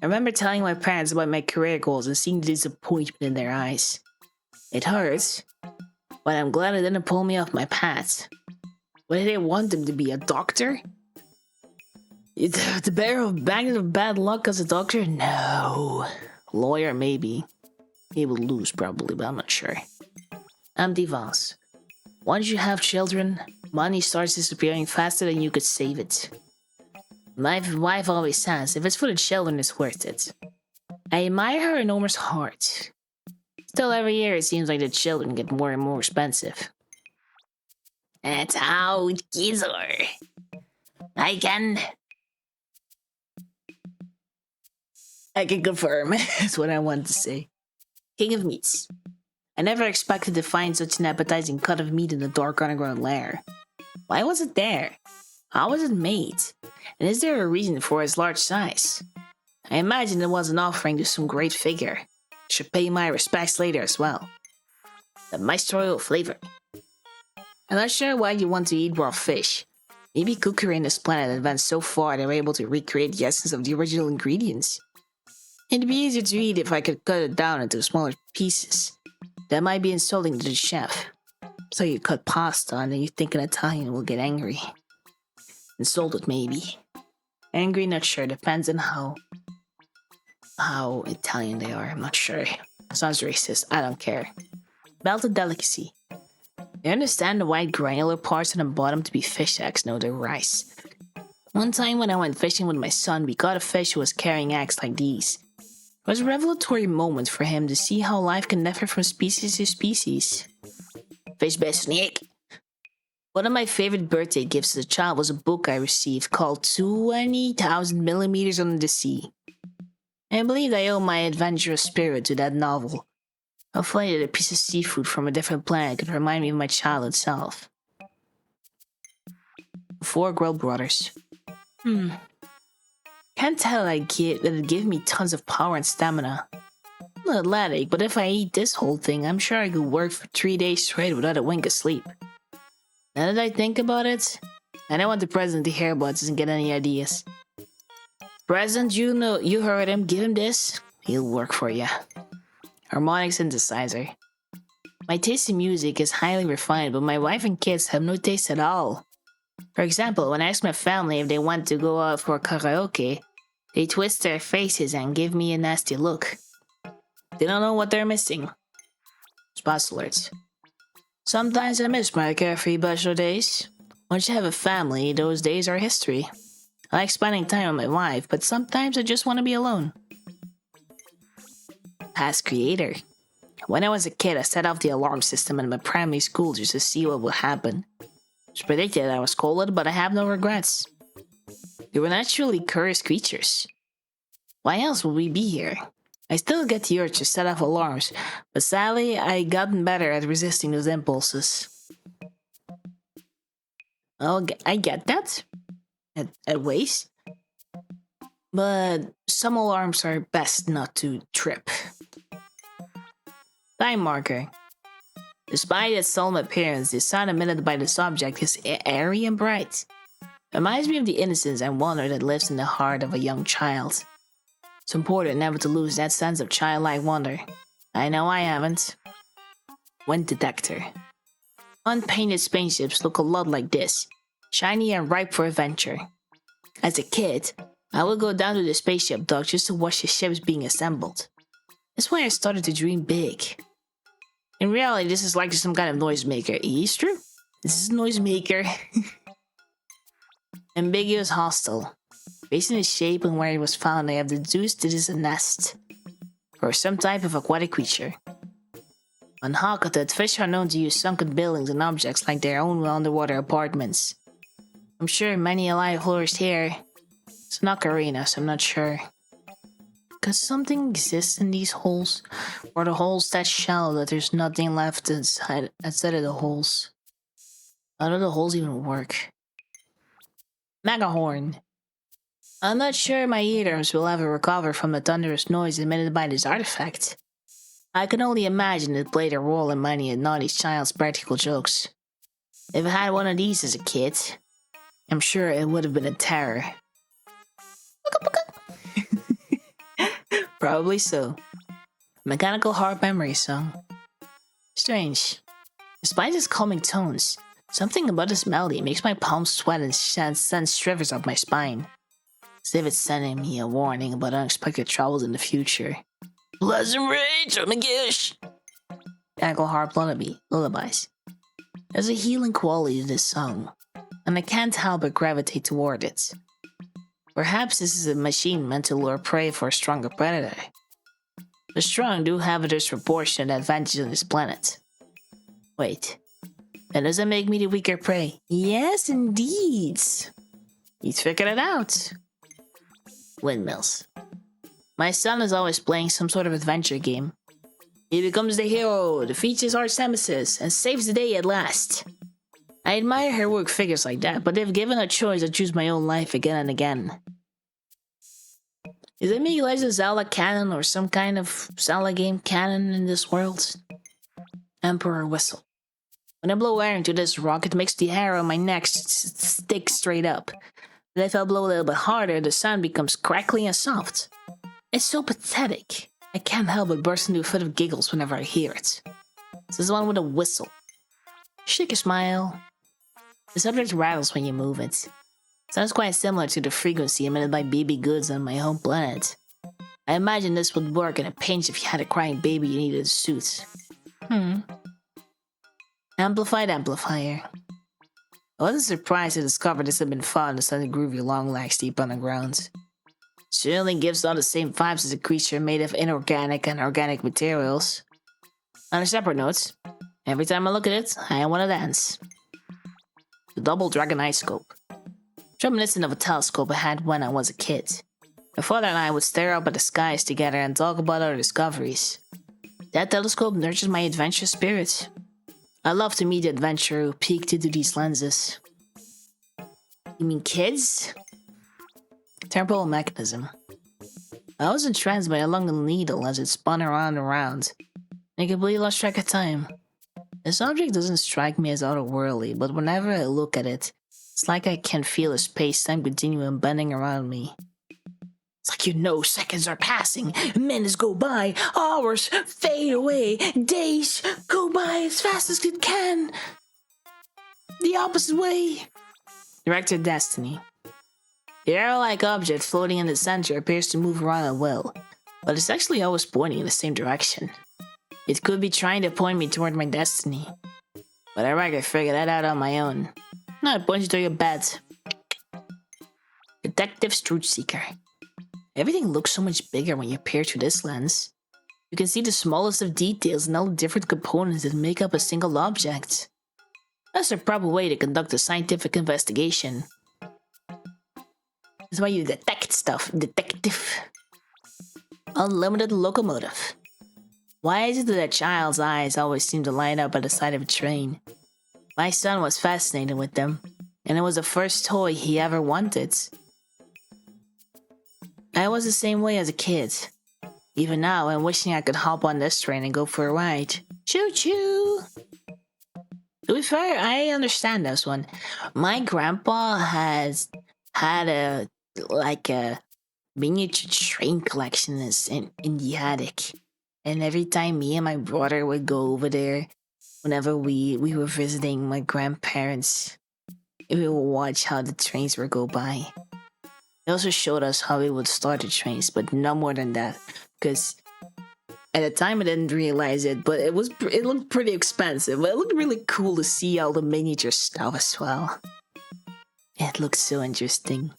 I remember telling my parents about my career goals and seeing the disappointment in their eyes. It hurts, but I'm glad it didn't pull me off my path. What did they want them to be, a doctor? The bearer of baggage of bad luck as a doctor? No. Lawyer, maybe. He would lose probably, but I'm not sure. Empty vase. Once you have children, money starts disappearing faster than you could save it. My wife always says, if it's for the children, it's worth it. I admire her enormous heart. Still, every year it seems like the children get more and more expensive. That's how kids are. I can confirm. That's what I wanted to say. King of meats. I never expected to find such an appetizing cut of meat in the dark underground lair. Why was it there? How was it made? And is there a reason for its large size? I imagine it was an offering to some great figure. Should pay my respects later as well. The maestro flavor. I'm not sure why you want to eat raw fish. Maybe cookery in this planet advanced so far they were able to recreate the essence of the original ingredients. It'd be easier to eat if I could cut it down into smaller pieces. That might be insulting to the chef. So you cut pasta and then you think an Italian will get angry. Insulted maybe. Angry, not sure. Depends on how Italian they are. I'm not sure. Sounds racist. I don't care. Melted delicacy. I understand the white granular parts on the bottom to be fish eggs. No, they're rice. One time when I went fishing with my son, we caught a fish who was carrying eggs like these. It was a revelatory moment for him to see how life can differ from species to species. Fish best snake. One of my favorite birthday gifts as a child was a book I received called 20,000 Millimeters Under the Sea. I believe I owe my adventurous spirit to that novel. Hopefully that a piece of seafood from a different planet could remind me of my childhood self. 4 grilled brothers. Can't tell that it gave me tons of power and stamina. athletic, but if I eat this whole thing, I'm sure I could work for 3 days straight without a wink of sleep. Now that I think about it, I don't want the president to hear about this and get any ideas. President, you heard him. Give him this. He'll work for you. Harmonic synthesizer. My taste in music is highly refined, but my wife and kids have no taste at all. For example, when I ask my family if they want to go out for karaoke, they twist their faces and give me a nasty look. They don't know what they're missing. Spots alerts. Sometimes I miss my carefree bachelor days. Once you have a family, those days are history. I like spending time with my wife, but sometimes I just want to be alone. Past creator. When I was a kid, I set off the alarm system in my primary school just to see what would happen. It was predicted I was scolded, but I have no regrets. They were naturally curious creatures. Why else would we be here? I still get the urge to set off alarms, but sadly, I've gotten better at resisting those impulses. Oh, I get that. At ways. But some alarms are best not to trip. Time marker. Despite its solemn appearance, the sun emitted by this object is airy and bright. It reminds me of the innocence and wonder that lives in the heart of a young child. It's important never to lose that sense of childlike wonder. I know I haven't. Wind detector. Unpainted spaceships look a lot like this, shiny and ripe for adventure. As a kid, I would go down to the spaceship dock just to watch the ships being assembled. That's why I started to dream big. In reality, this is like some kind of noisemaker. It's true. This is a noisemaker. Ambiguous hostile. Based on its shape and where it was found, I have deduced it is a nest. Or some type of aquatic creature. On Hakata, fish are known to use sunken buildings and objects like their own underwater apartments. I'm sure many alive flourished here. It's an ocarina, so I'm not sure. Could something exist in these holes? Or the holes that shallow that there's nothing left outside of the holes? How do the holes even work? Megahorn. I'm not sure my eardrums will ever recover from the thunderous noise emitted by this artifact. I can only imagine it played a role in many a naughty child's practical jokes. If I had one of these as a kid, I'm sure it would have been a terror. Probably so. Mechanical harp memory song. Strange. Despite its calming tones, something about this melody makes my palms sweat and sends shivers up my spine. As if it's sending me a warning about unexpected troubles in the future. Pleasant rage, oh my gosh! Mechanical harp lullabies. There's a healing quality to this song, and I can't help but gravitate toward it. Perhaps this is a machine meant to lure prey for a stronger predator. The strong do have a disproportionate advantage on this planet. Wait, that doesn't make me the weaker prey. Yes, indeed. He's figured it out. Windmills. My son is always playing some sort of adventure game. He becomes the hero, defeats his arch nemesis, and saves the day at last. I admire heroic figures like that, but if given a choice, I'd choose my own life again and again. Is it me Legend of Zelda canon or some kind of Zelda game canon in this world? Emperor Whistle. When I blow air into this rock, it makes the hair on my neck stick straight up. But if I blow a little bit harder, the sound becomes crackly and soft. It's so pathetic. I can't help but burst into a fit of giggles whenever I hear it. This is the one with a whistle. Shake a smile. The subject rattles when you move it. Sounds quite similar to the frequency emitted by BB goods on my home planet. I imagine this would work in a pinch if you had a crying baby you needed a suit. Amplified amplifier. I wasn't surprised to discover this had been found in such a groovy long legs deep underground. Certainly gives all the same vibes as a creature made of inorganic and organic materials. On a separate note, every time I look at it, I want to dance. The double dragon eye scope. Reminiscent of a telescope I had when I was a kid. My father and I would stare up at the skies together and talk about our discoveries. That telescope nurtures my adventurous spirit. I love to meet the adventurer who peeked into these lenses. You mean kids? Temporal mechanism. I was entranced by a long needle as it spun around and around. I completely lost track of time. This object doesn't strike me as otherworldly, but whenever I look at it, it's like I can feel a space-time continuum bending around me. It's like seconds are passing, minutes go by, hours fade away, days go by as fast as it can. The opposite way. Director Destiny. The arrow-like object floating in the center appears to move around at will, but it's actually always pointing in the same direction. It could be trying to point me toward my destiny, but I reckon I figured that out on my own. No, it points you to your bed. Detective Truth Seeker. Everything looks so much bigger when you peer through this lens. You can see the smallest of details and all the different components that make up a single object. That's the proper way to conduct a scientific investigation. That's why you detect stuff, detective. Unlimited locomotive. Why is it that a child's eyes always seem to light up at the sight of a train? My son was fascinated with them, and it was the first toy he ever wanted. I was the same way as a kid. Even now, I'm wishing I could hop on this train and go for a ride. Choo-choo! To be fair, I understand this one. My grandpa has had a miniature train collection in the attic. And every time me and my brother would go over there, whenever we were visiting my grandparents, we would watch how the trains would go by. He also showed us how we would start the trains, but no more than that. Because at the time I didn't realize it, but it looked pretty expensive. But it looked really cool to see all the miniature stuff as well. It looked so interesting.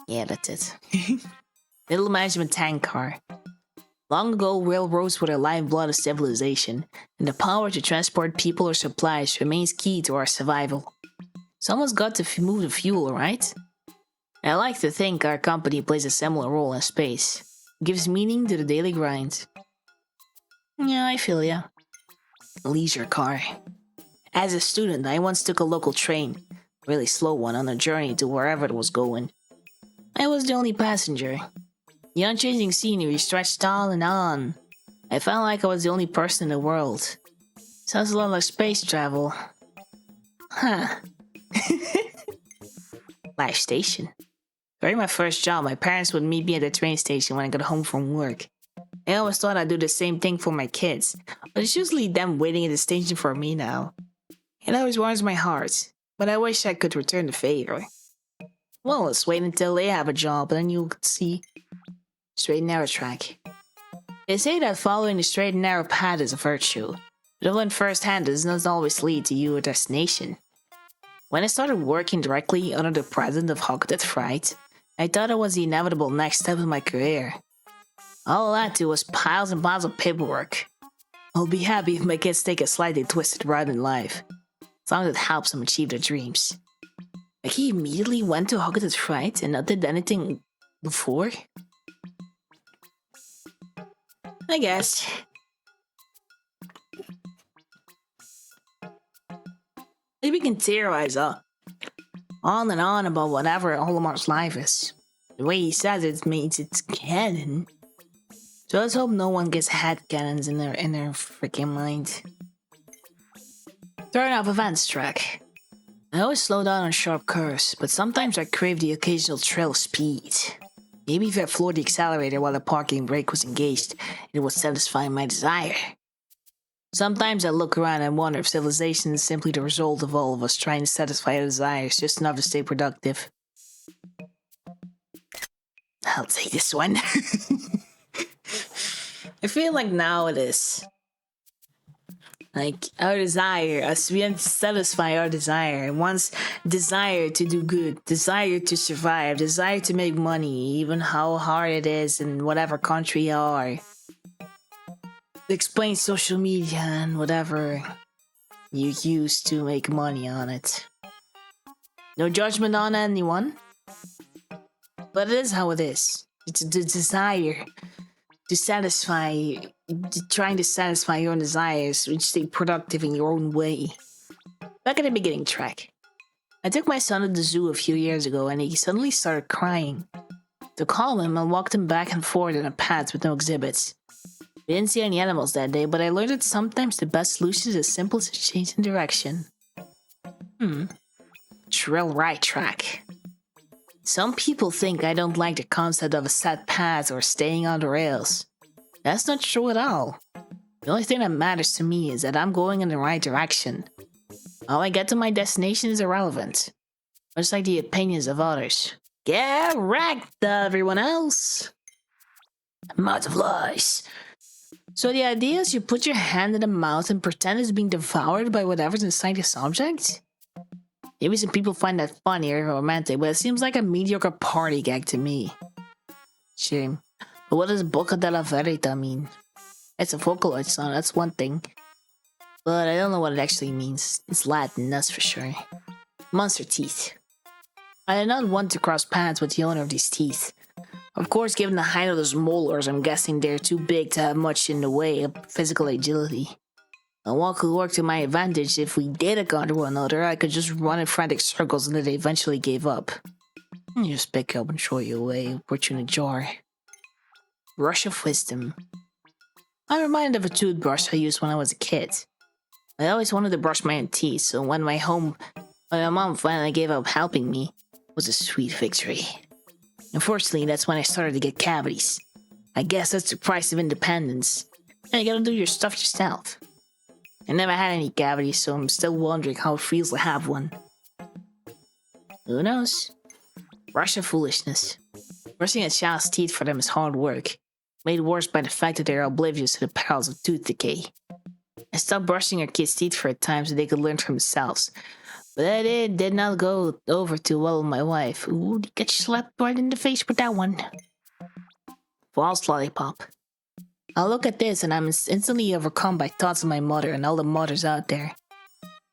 Yeah, that's it. Little management tank car. Long ago, railroads were the lifeblood of civilization, and the power to transport people or supplies remains key to our survival. Someone's got to move the fuel, right? I like to think our company plays a similar role in space. It gives meaning to the daily grind. Yeah, I feel ya. Leisure car. As a student, I once took a local train, a really slow one, on a journey to wherever it was going. I was the only passenger. The unchanging scenery stretched on and on. I felt like I was the only person in the world. Sounds a lot like space travel. Huh. Life station. During my first job, my parents would meet me at the train station when I got home from work. I always thought I'd do the same thing for my kids, but it's usually them waiting at the station for me now. It always warms my heart, but I wish I could return the favor. Well, let's wait until they have a job, and then you'll see. Straight and narrow track. They say that following the straight and narrow path is a virtue, but when first-hand does not always lead to your destination. When I started working directly under the president of Hogwarts Fright, I thought it was the inevitable next step in my career. All I had to was piles and piles of paperwork. I'll be happy if my kids take a slightly twisted route in life, as long as it helps them achieve their dreams. Like he immediately went to Hogwarts Fright and not did anything before? I guess. Maybe we can theorize on and on about whatever OLIMAR'S life is. The way he says it means it's canon. So let's hope no one gets headcanons in their freaking mind. Turn off events track. I always slow down on sharp curves, but sometimes I crave the occasional thrill of speed. Maybe if I floored the accelerator while the parking brake was engaged, it would satisfy my desire. Sometimes I look around and wonder if civilization is simply the result of all of us trying to satisfy our desires just enough to stay productive. I'll take this one. I feel like now it is. Like, our desire, us, we have to satisfy our desire. And once desire to do good, desire to survive, desire to make money, even how hard it is in whatever country you are. Explain social media and whatever you use to make money on it. No judgment on anyone, but it is how it is. It's the desire to satisfy, trying to satisfy your own desires, which stay productive in your own way. Back at the beginning track. I took my son to the zoo a few years ago and he suddenly started crying. To calm him, I walked him back and forth in a path with no exhibits. We didn't see any animals that day, but I learned that sometimes the best solution is as simple as changing direction. Trail right track. Some people think I don't like the concept of a set path or staying on the rails. That's not true at all. The only thing that matters to me is that I'm going in the right direction. How I get to my destination is irrelevant, much like the opinions of others. Get wrecked, everyone else! Mouth of lies. So the idea is you put your hand in the mouth and pretend it's being devoured by whatever's inside this object? Maybe some people find that funny or romantic, but it seems like a mediocre party gag to me. Shame. But what does Boca della Verita mean? It's a Vocaloid song, that's one thing. But I don't know what it actually means. It's Latin, that's for sure. Monster teeth. I did not want to cross paths with the owner of these teeth. Of course, given the height of those molars, I'm guessing they're too big to have much in the way of physical agility. And what could work to my advantage if we did encounter one another, I could just run in frantic circles until they eventually gave up. You just pick up and throw you away, put you in a jar. Brush of wisdom. I'm reminded of a toothbrush I used when I was a kid. I always wanted to brush my own teeth, so when my mom finally gave up helping me, it was a sweet victory. Unfortunately, that's when I started to get cavities. I guess that's the price of independence. And you gotta do your stuff yourself. I never had any cavities, so I'm still wondering how it feels to have one. Who knows? Brush of foolishness. Brushing a child's teeth for them is hard work, made worse by the fact that they're oblivious to the perils of tooth decay. I stopped brushing our kids' teeth for a time so they could learn for themselves. But that did not go over too well with my wife. Ooh, you get slapped right in the face with that one. False lollipop. I look at this and I'm instantly overcome by thoughts of my mother and all the mothers out there.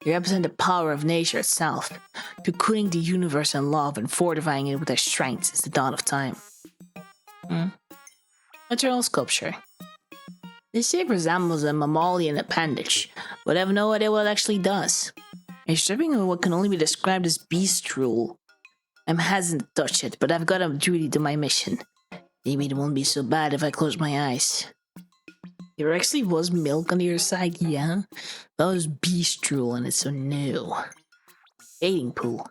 They represent the power of nature itself, cocooning the universe in love and fortifying it with their strength since the dawn of time. Natural sculpture. This shape resembles a mammalian appendage, but I have no idea what it actually does. It's dripping of what can only be described as beast drool. I'm hesitant to touch it, but I've got a duty to my mission. Maybe it won't be so bad if I close my eyes. There actually was milk on the other side, yeah? That was beast drool and it's so new. Bathing pool.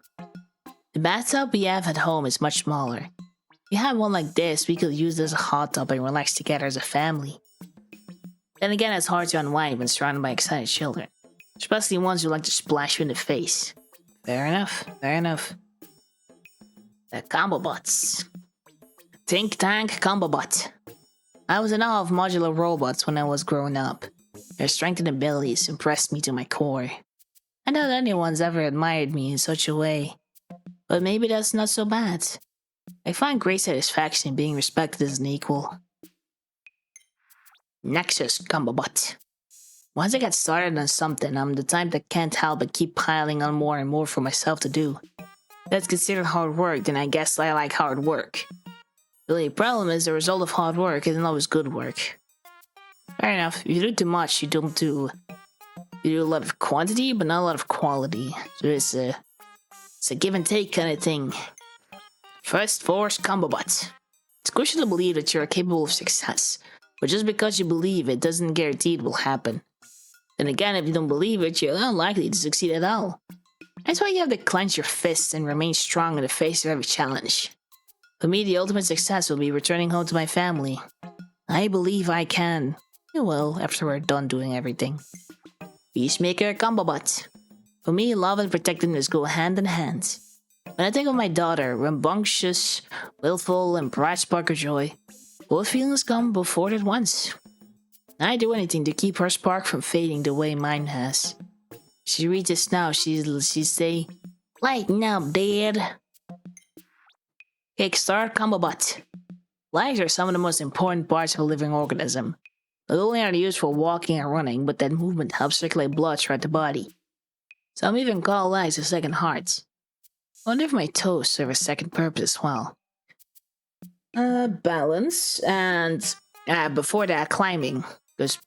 The bathtub we have at home is much smaller. If we had one like this, we could use it as a hot tub and relax together as a family. Then again, it's hard to unwind when surrounded by excited children. Especially ones who like to splash you in the face. Fair enough, fair enough. The combo bots. Think Tank Combo Bot. I was in awe of modular robots when I was growing up. Their strength and abilities impressed me to my core. I doubt anyone's ever admired me in such a way. But maybe that's not so bad. I find great satisfaction in being respected as an equal. Nexus Combo Bot. Once I get started on something, I'm the type that can't help but keep piling on more and more for myself to do. That's considered hard work, then I guess I like hard work. The only problem is the result of hard work isn't always good work. Fair enough, if you do too much, you do a lot of quantity, but not a lot of quality. So it's a give and take kind of thing. First Force Combo Bot. It's crucial to believe that you're capable of success, but just because you believe it doesn't guarantee it will happen. Then again, if you don't believe it, you're unlikely to succeed at all. That's why you have to clench your fists and remain strong in the face of every challenge. For me, the ultimate success will be returning home to my family. I believe I can. Well, after we're done doing everything. Peacemaker Combo Bot. For me, love and protectiveness go hand in hand. When I think of my daughter, rambunctious, willful, and bright spark of joy, both feelings come before it at once. I do anything to keep her spark from fading the way mine has. She reads this now, she'd say, "Lighten up, Dad." Kickstart Combo Bot. Legs are some of the most important parts of a living organism. Not only are they used for walking and running, but that movement helps circulate blood throughout the body. Some even call legs a second heart. I wonder if my toes serve a second purpose as well. Balance, and before that, climbing. Because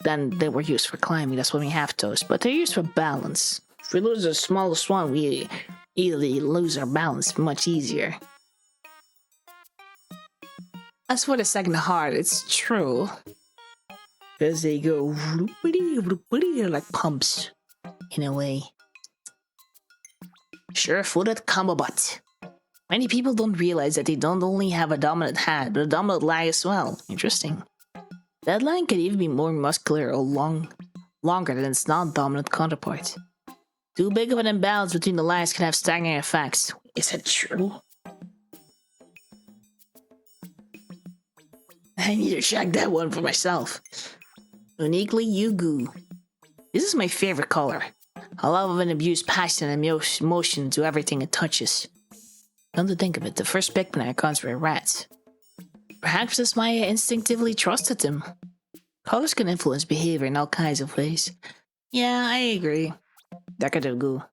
then they were used for climbing, that's when we have toes. But they're used for balance. If we lose the smallest one, we easily lose our balance much easier. As for the second heart, it's true. Because they go like pumps, in a way. Sure-footed combo butt. Many people don't realize that they don't only have a dominant hand, but a dominant leg as well. Interesting. That leg can even be more muscular or longer than its non-dominant counterpart. Too big of an imbalance between the legs can have staggering effects. Is that true? I need to check that one for myself. Uniquely Yugu. This is my favorite color. A love of an abused passion and emotion to everything it touches. Come to think of it, the first Pikmin icons were rats. Perhaps that's why I instinctively trusted them. Colors can influence behavior in all kinds of ways. Yeah, I agree. Decorative goo.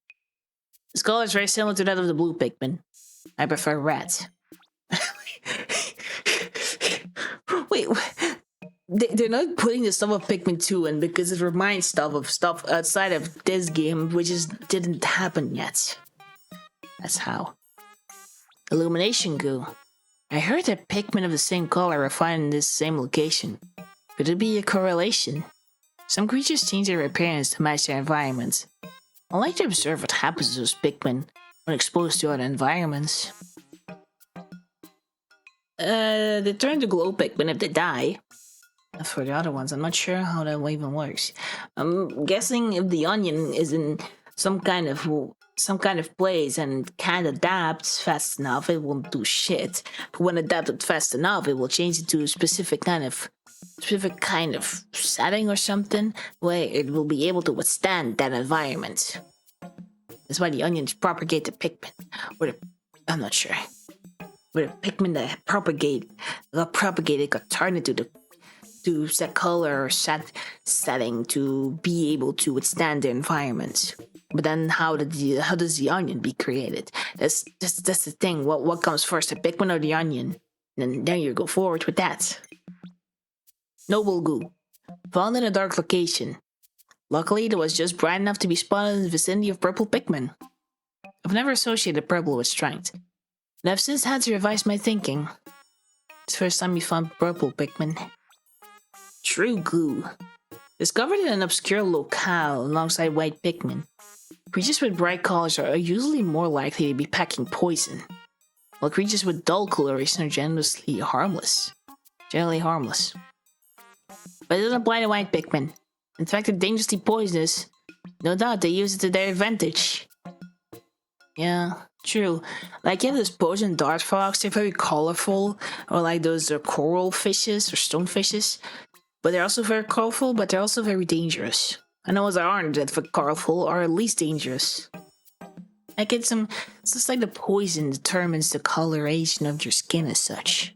This color is very similar to that of the blue Pikmin. I prefer rats. Wait, they're not putting the stuff of Pikmin 2 in because it reminds stuff of stuff outside of this game, which just didn't happen yet. That's how. Illumination goo. I heard that Pikmin of the same color are found in this same location. Could it be a correlation? Some creatures change their appearance to match their environments. I like to observe what happens to those Pikmin when exposed to other environments. They turn to glow Pikmin if they die. For the other ones, I'm not sure how that even works. I'm guessing if the onion is in some kind of place and can't adapt fast enough, it won't do shit. But when adapted fast enough, it will change it to a specific kind of setting or something where it will be able to withstand that environment. That's why the onions propagate the Pikmin. I'm not sure. Where the Pikmin that got propagated got turned into set color or setting to be able to withstand the environment. But then how does the onion be created? That's the thing. What comes first, the Pikmin or the onion? And then you go forward with that. Noble goo. Found in a dark location. Luckily, it was just bright enough to be spotted in the vicinity of purple Pikmin. I've never associated purple with strength, and I've since had to revise my thinking. It's the first time we found purple Pikmin. True goo. Discovered in an obscure locale alongside white Pikmin. Creatures with bright colors are usually more likely to be packing poison, while creatures with dull coloration are generally harmless. But it doesn't apply to white Pikmin. In fact, they're dangerously poisonous. No doubt they use it to their advantage. Yeah, true. Like, you have those poison dart frogs, they're very colorful. Or like those coral fishes or stone-fishes. But they're also very colorful, but they're also very dangerous. And the ones that aren't that colorful are at least dangerous. Like, it's just like the poison determines the coloration of your skin as such.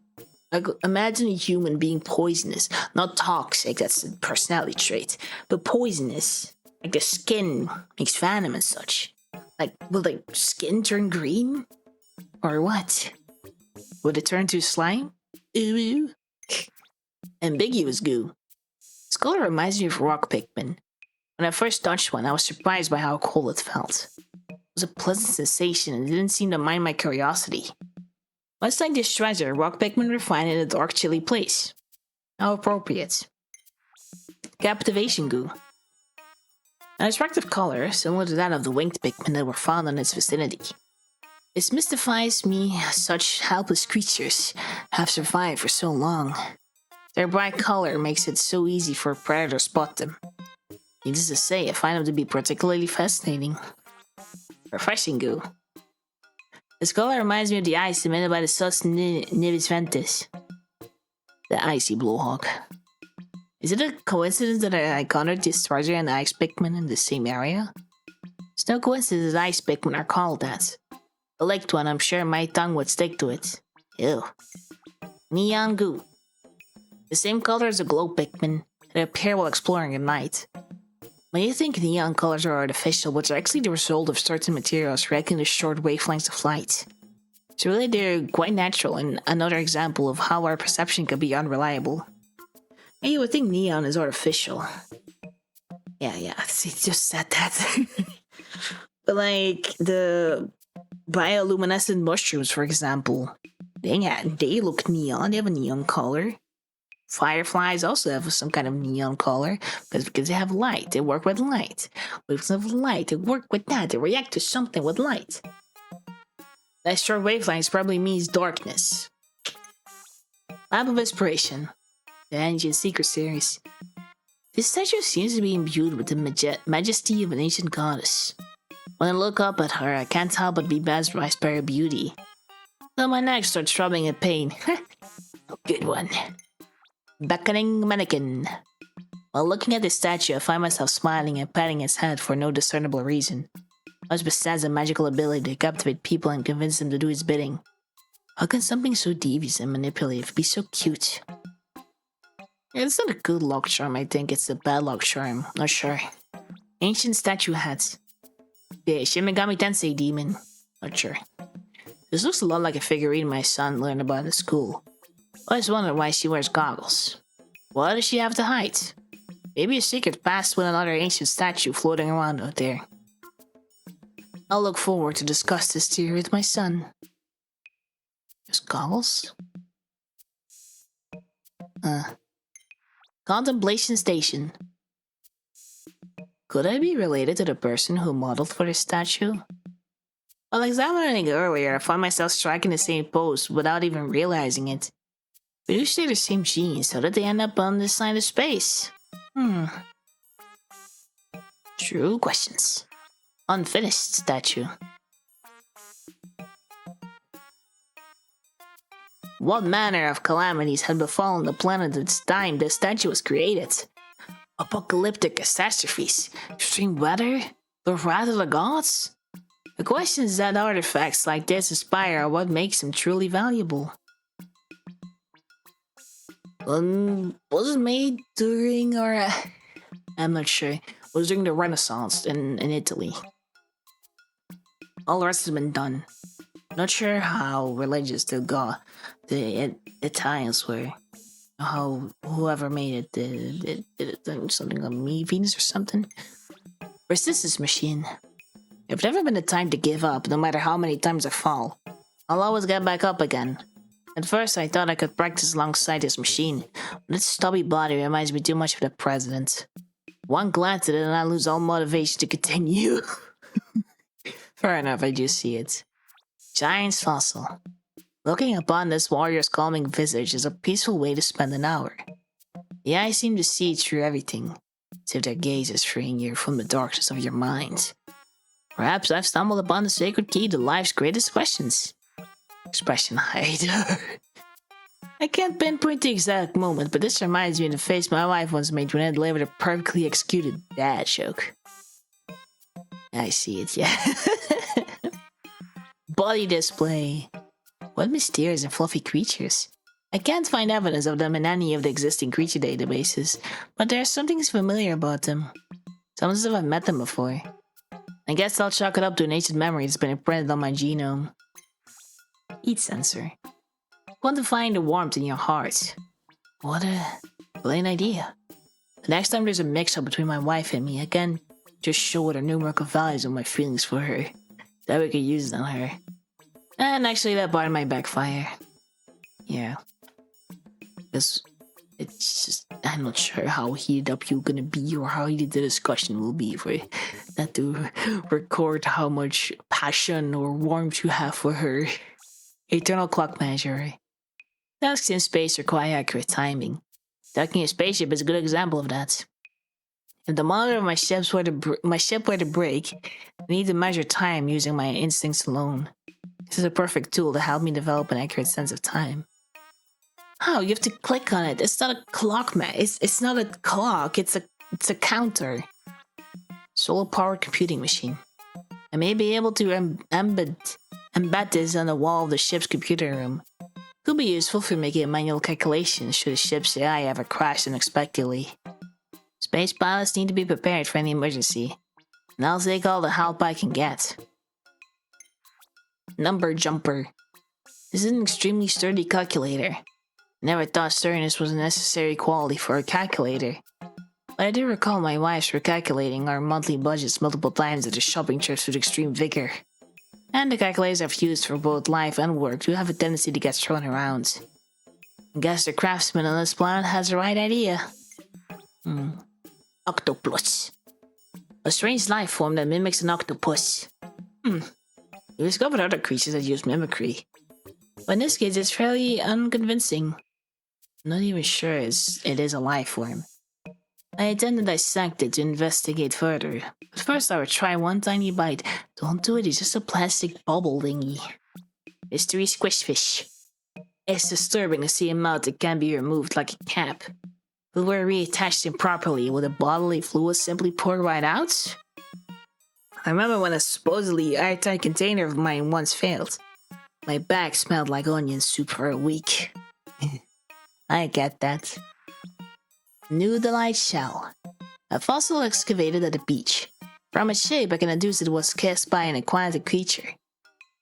Like, imagine a human being poisonous, not toxic, that's a personality trait, but poisonous. Like, the skin makes venom and such. Like, will the skin turn green? Or what? Would it turn to slime? Ooh. Ambiguous goo. This color reminds me of rock Pikmin. When I first touched one, I was surprised by how cold it felt. It was a pleasant sensation and didn't seem to mind my curiosity. Much like this treasure, rock Pikmin were found in a dark, chilly place. How appropriate. Captivation goo. An attractive color, similar to that of the winged Pikmin that were found in its vicinity. It mystifies me how such helpless creatures have survived for so long. Their bright color makes it so easy for a predator to spot them. Needless to say, I find them to be particularly fascinating. Refreshing goo. This color reminds me of the ice emitted by the Sus Nivis Ventus, the icy blowhawk. Is it a coincidence that I encountered this treasure and the ice Pikmin in the same area? It's no coincidence that ice Pikmin are called that. If I liked one, I'm sure my tongue would stick to it. Ew. Neon goo. The same color as the glow Pikmin that appear while exploring at night. When you think neon colors are artificial, but they're actually the result of certain materials reacting to short wavelengths of light. So really they're quite natural and another example of how our perception can be unreliable. And you would think neon is artificial. Yeah, see, just said that. But like the bioluminescent mushrooms, for example, They look neon. They have a neon color. Fireflies also have some kind of neon color, but it's because they have light. They work with light. Waves of light. They work with that. They react to something with light. That short wavelengths probably means darkness. Lab of Inspiration. The Ancient Secret series. This statue seems to be imbued with the majesty of an ancient goddess. When I look up at her, I can't help but be mesmerized by her beauty. Though my neck starts throbbing in pain. Good one. Beckoning mannequin. While looking at the statue, I find myself smiling and patting its head for no discernible reason. Much besides a magical ability to captivate people and convince them to do its bidding. How can something so devious and manipulative be so cute? Yeah, it's not a good luck charm, I think it's a bad luck charm. Not sure. Ancient statue hats. The Shin Megami Tensei demon. Not sure. This looks a lot like a figurine my son learned about at school. I always wondered why she wears goggles. What does she have to hide? Maybe a secret past with another ancient statue floating around out there. I'll look forward to discuss this theory with my son. There's goggles? Contemplation Station. Could I be related to the person who modeled for this statue? While examining it earlier, I found myself striking the same pose without even realizing it. We do share the same genes, how did they end up on this side of space? True questions. Unfinished statue. What manner of calamities had befallen the planet at the time the statue was created? Apocalyptic catastrophes? Extreme weather? The wrath of the gods? The questions that artifacts like this inspire are what makes them truly valuable. Was it made during or... I'm not sure. It was during the Renaissance in Italy. All the rest has been done. Not sure how religious the Italians were. How whoever made it did something like me, Venus or something. Resistance machine. I've never been the type to give up, no matter how many times I fall. I'll always get back up again. At first, I thought I could practice alongside this machine, but its stubby body reminds me too much of the president. One glance at it and I lose all motivation to continue. Fair enough, I do see it. Giant's fossil. Looking upon this warrior's calming visage is a peaceful way to spend an hour. The eyes seem to see through everything, as if their gaze is freeing you from the darkness of your mind. Perhaps I've stumbled upon the sacred key to life's greatest questions. Expression hide. I can't pinpoint the exact moment, but this reminds me of the face my wife once made when I delivered a perfectly executed dad joke. I see it, yeah. Body display. What mysterious and fluffy creatures. I can't find evidence of them in any of the existing creature databases, but there's something familiar about them. It's almost as if I've met them before. I guess I'll chalk it up to an ancient memory that's been imprinted on my genome. Heat sensor. Quantifying the warmth in your heart. What a brilliant idea. The next time there's a mix-up between my wife and me, I can just show her the numerical values of my feelings for her. That we could use it on her. And actually that part might backfire. Yeah. Because it's just, I'm not sure how heated up you're gonna be or how heated the discussion will be for that to record how much passion or warmth you have for her. Eternal clock measure. Tasks in space require accurate timing. Docking a spaceship is a good example of that. If the monitor of my ship were to break, I need to measure time using my instincts alone. This is a perfect tool to help me develop an accurate sense of time. Oh, you have to click on it. It's not a clock, man. It's not a clock. It's a counter. Solar-powered computing machine. I may be able to embed this on the wall of the ship's computer room. Could be useful for making manual calculations should the ship's AI ever crash unexpectedly. Space pilots need to be prepared for any emergency, and I'll take all the help I can get. Number jumper. This is an extremely sturdy calculator. Never thought sturdiness was a necessary quality for a calculator. But I do recall my wife recalculating our monthly budgets multiple times at the shopping trips with extreme vigor. And the calculators I've used for both life and work do have a tendency to get thrown around. I guess the craftsman on this planet has the right idea. Octopus. A strange life form that mimics an octopus. You discovered other creatures that use mimicry. But in this case, it's fairly unconvincing. I'm not even sure it is a life form. I intend to dissect it to investigate further. But first I would try one tiny bite. Don't do it, it's just a plastic bubble thingy. Mystery squishfish. It's disturbing to see a mouth that can be removed like a cap. But where reattached improperly, will the bodily fluid simply pour right out? I remember when a supposedly airtight container of mine once failed. My bag smelled like onion soup for a week. I get that. New Delight Shell. A fossil excavated at the beach. From its shape, I can deduce it was cast by an aquatic creature.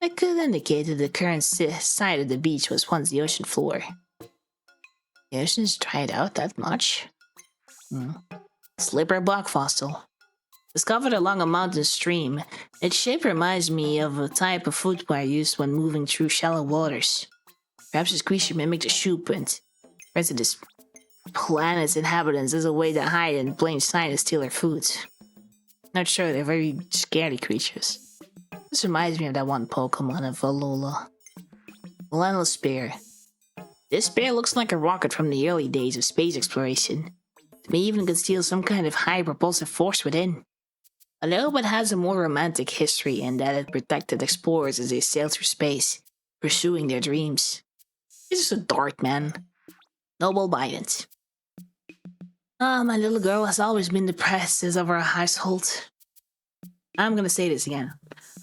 That could indicate that the current side of the beach was once the ocean floor. The ocean's dried out that much? Slipper block fossil. Discovered along a mountain stream, its shape reminds me of a type of footwear used when moving through shallow waters. Perhaps this creature mimicked a shoe print. Rest of this planet's inhabitants as a way to hide in plain sight and steal their food. Not sure, they're very scary creatures. This reminds me of that one Pokemon of Alola. Relentless Spear. This spear looks like a rocket from the early days of space exploration. It may even conceal some kind of high propulsive force within. Although it has a more romantic history in that it protected explorers as they sailed through space, pursuing their dreams. This is a dart, man. Noble Bident. My little girl has always been the princess of our household. I'm gonna say this again.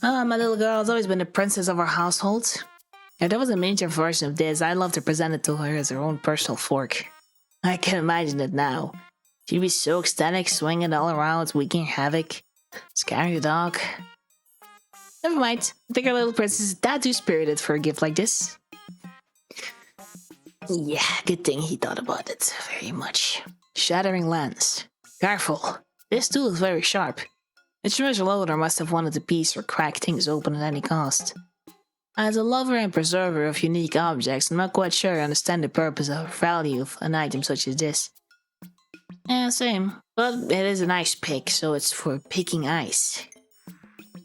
My little girl has always been the princess of our household. If there was a miniature version of this, I'd love to present it to her as her own personal fork. I can imagine it now. She'd be so ecstatic, swinging it all around, wreaking havoc. Scaring the dog. Never mind. I think our little princess is that too spirited for a gift like this. Yeah, good thing he thought about it very much. Shattering lens. Careful. This tool is very sharp. Its treasure loader must have wanted to piece or crack things open at any cost. As a lover and preserver of unique objects, I'm not quite sure I understand the purpose or value of an item such as this. Yeah, same. But it is an ice pick, so it's for picking ice.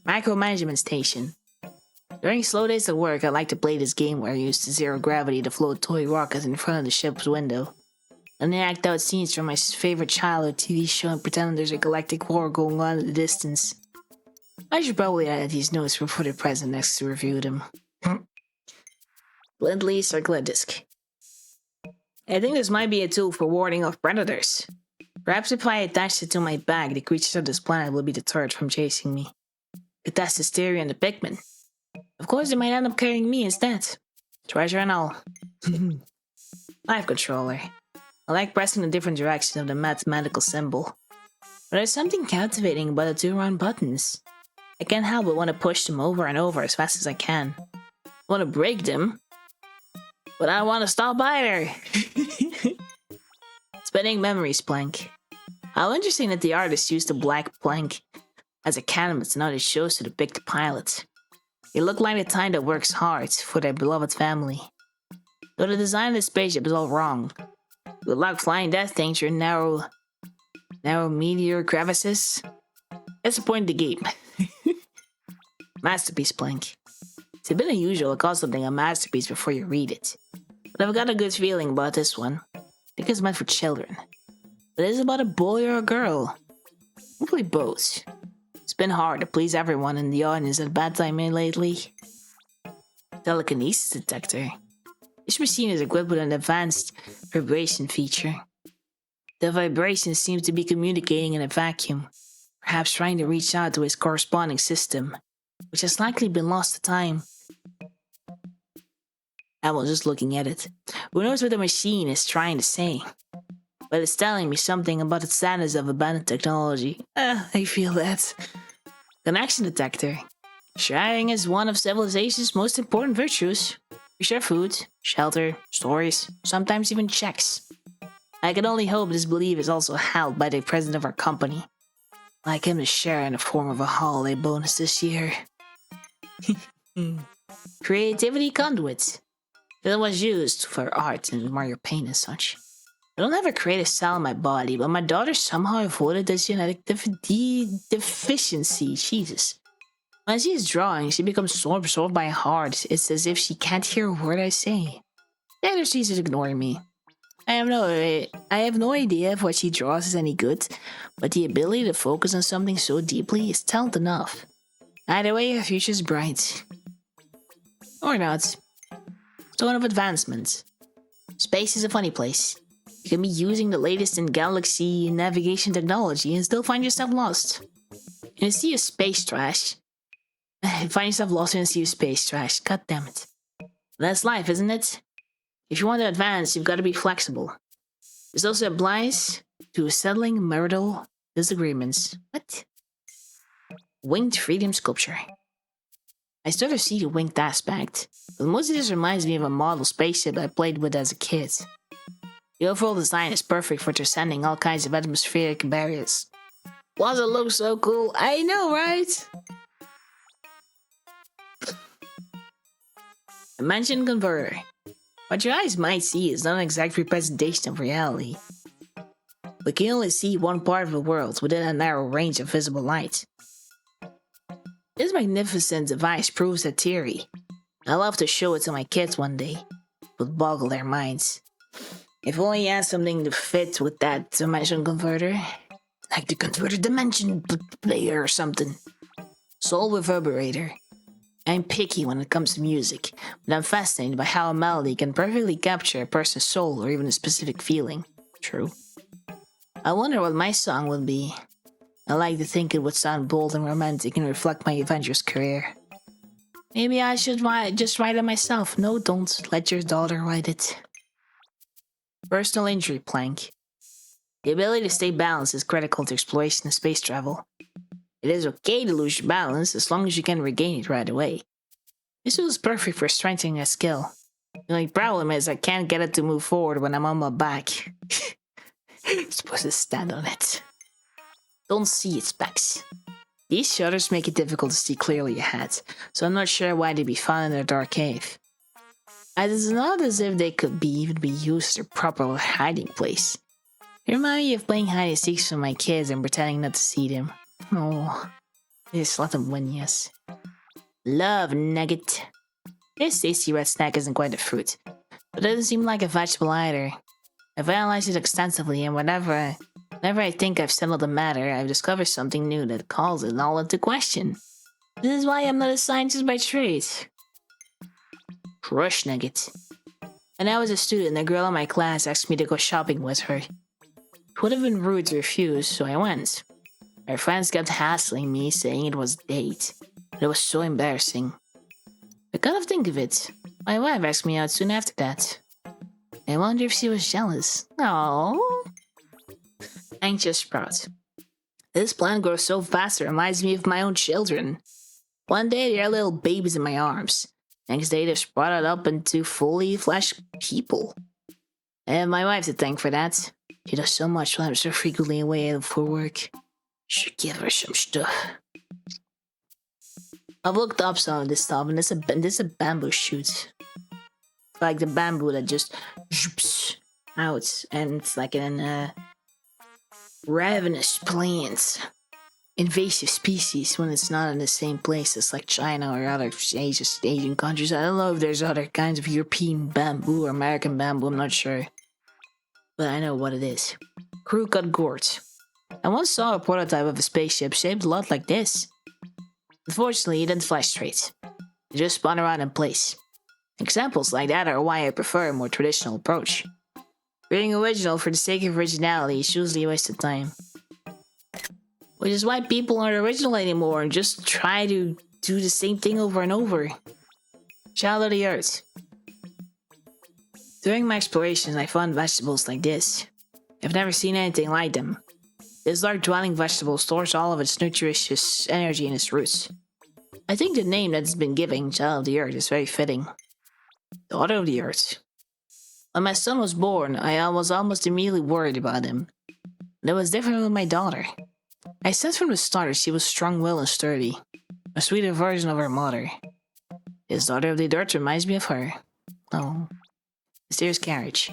Micromanagement station. During slow days at work, I like to play this game where I use zero gravity to float toy rockets in front of the ship's window. And then act out scenes from my favorite childhood TV show and pretend there's a galactic war going on in the distance. I should probably add these notes before the present next to review them. Lindley circular disc. I think this might be a tool for warding off predators. Perhaps if I attach it to my bag, the creatures of this planet will be deterred from chasing me. Could test this theory on the Pikmin. Of course, they might end up carrying me instead. Treasure and all. Life controller. I like pressing the different directions of the mathematical symbol. But there's something captivating about the two round buttons. I can't help but want to push them over and over as fast as I can. I want to break them, but I want to stop either. Spinning memories plank. How interesting that the artist used the black plank as a canvas and how it shows to depict the pilot. They look like the kind that works hard for their beloved family. Though the design of the spaceship is all wrong. Good luck flying that thing through narrow meteor crevices. That's the point of the game. Masterpiece plank. It's a bit unusual to call something a masterpiece before you read it. But I've got a good feeling about this one. I think it's meant for children. But is it about a boy or a girl? Hopefully both. It's been hard to please everyone in the audience at bad time lately. Telekinesis detector. This machine is equipped with an advanced vibration feature. The vibration seems to be communicating in a vacuum, perhaps trying to reach out to its corresponding system, which has likely been lost to time. I was just looking at it. Who knows what the machine is trying to say? But it's telling me something about the status of abandoned technology. I feel that. Connection detector. Sharing is one of civilization's most important virtues. We share food, shelter, stories, sometimes even checks. I can only hope this belief is also held by the president of our company. I'd like him to share in the form of a holiday bonus this year. Creativity conduit. That was used for art and Mario Paint and such. I don't have a creative cell in my body, but my daughter somehow avoided this genetic deficiency. Jesus. When she is drawing, she becomes so absorbed by heart, it's as if she can't hear a word I say. The other sees it ignoring me. I have no idea if what she draws is any good, but the ability to focus on something so deeply is talent enough. Either way, her future's bright. Or not. Stone of Advancement. Space is a funny place. You can be using the latest in galaxy navigation technology and still find yourself lost. In a sea of space trash. Find yourself lost in a sea of space trash. God damn it. That's life, isn't it? If you want to advance, you've got to be flexible. This also applies to settling marital disagreements. What? Winged freedom sculpture. I sort of see the winged aspect, but most of this reminds me of a model spaceship I played with as a kid. The overall design is perfect for transcending all kinds of atmospheric barriers. Plus it looks so cool, I know, right? Dimension Converter. What your eyes might see is not an exact representation of reality. We can only see one part of the world within a narrow range of visible light. This magnificent device proves that theory. I'd love to show it to my kids one day. It would boggle their minds. If only you had something to fit with that dimension converter. Like the converter dimension player or something. Soul reverberator. I'm picky when it comes to music, but I'm fascinated by how a melody can perfectly capture a person's soul or even a specific feeling. True. I wonder what my song would be. I like to think it would sound bold and romantic and reflect my adventurous career. Maybe I should just write it myself. No, don't. Let your daughter write it. Personal injury plank. The ability to stay balanced is critical to exploration and space travel. It is okay to lose your balance as long as you can regain it right away. This was perfect for strengthening a skill. The only problem is I can't get it to move forward when I'm on my back. I'm supposed to stand on it. Don't see its specs. These shutters make it difficult to see clearly ahead, so I'm not sure why they'd be found in a dark cave. As it's not as if they could even be used as a proper hiding place. They remind me of playing hide and seeks with my kids and pretending not to see them. Oh, just let them win, yes. Love nugget. This tasty red snack isn't quite a fruit, but it doesn't seem like a vegetable either. I've analyzed it extensively, and whenever I think I've settled the matter, I've discovered something new that calls it all into question. This is why I'm not a scientist by trade. Crush nugget. When I was a student, a girl in my class asked me to go shopping with her. It would have been rude to refuse, so I went. Her friends kept hassling me, saying it was a date, but it was so embarrassing. I kind of think of it. My wife asked me out soon after that. I wonder if she was jealous. Aww. Anxious sprout. This plant grows so fast it reminds me of my own children. One day they are little babies in my arms. Next day they've sprouted up into fully fleshed people. I have my wife to thank for that. She does so much while I'm so frequently away for work. Should give her some stuff. I've looked up some of this stuff, and this is a bamboo shoot. It's like the bamboo that just zoops out, and it's like an ravenous plant. Invasive species when it's not in the same place as like China or other Asian countries. I don't know if there's other kinds of European bamboo or American bamboo, I'm not sure. But I know what it is. Crew-cut gourd. I once saw a prototype of a spaceship shaped a lot like this. Unfortunately, it didn't fly straight. It just spun around in place. Examples like that are why I prefer a more traditional approach. Being original for the sake of originality is usually a waste of time. Which is why people aren't original anymore and just try to do the same thing over and over. Child of the Earth. During my explorations, I found vegetables like this. I've never seen anything like them. This dark-dwelling vegetable stores all of its nutritious energy in its roots. I think the name that it's been given, Child of the Earth, is very fitting. Daughter of the Earth. When my son was born, I was almost immediately worried about him. But it was different with my daughter. I said from the start she was strong-willed and sturdy, a sweeter version of her mother. His daughter of the dirt reminds me of her. Oh. Mysterious carriage.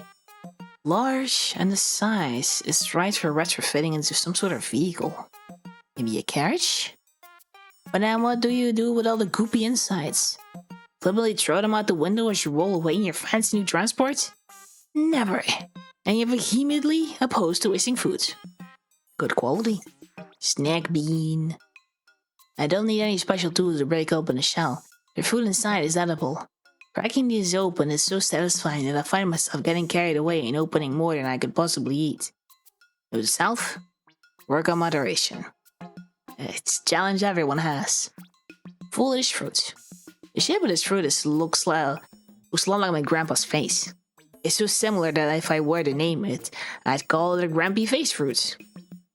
Large, and the size is right for retrofitting into some sort of vehicle. Maybe a carriage? But then what do you do with all the goopy insides? Flippantly throw them out the window as you roll away in your fancy new transport? Never. And you're vehemently opposed to wasting food. Good quality. Snack bean. I don't need any special tools to break open the shell. The food inside is edible. Cracking these open is so satisfying that I find myself getting carried away and opening more than I could possibly eat. Note to self, work on moderation. It's a challenge everyone has. Foolish fruit. The shape of this fruit looks a lot like my grandpa's face. It's so similar that if I were to name it, I'd call it a Grampy Face Fruit.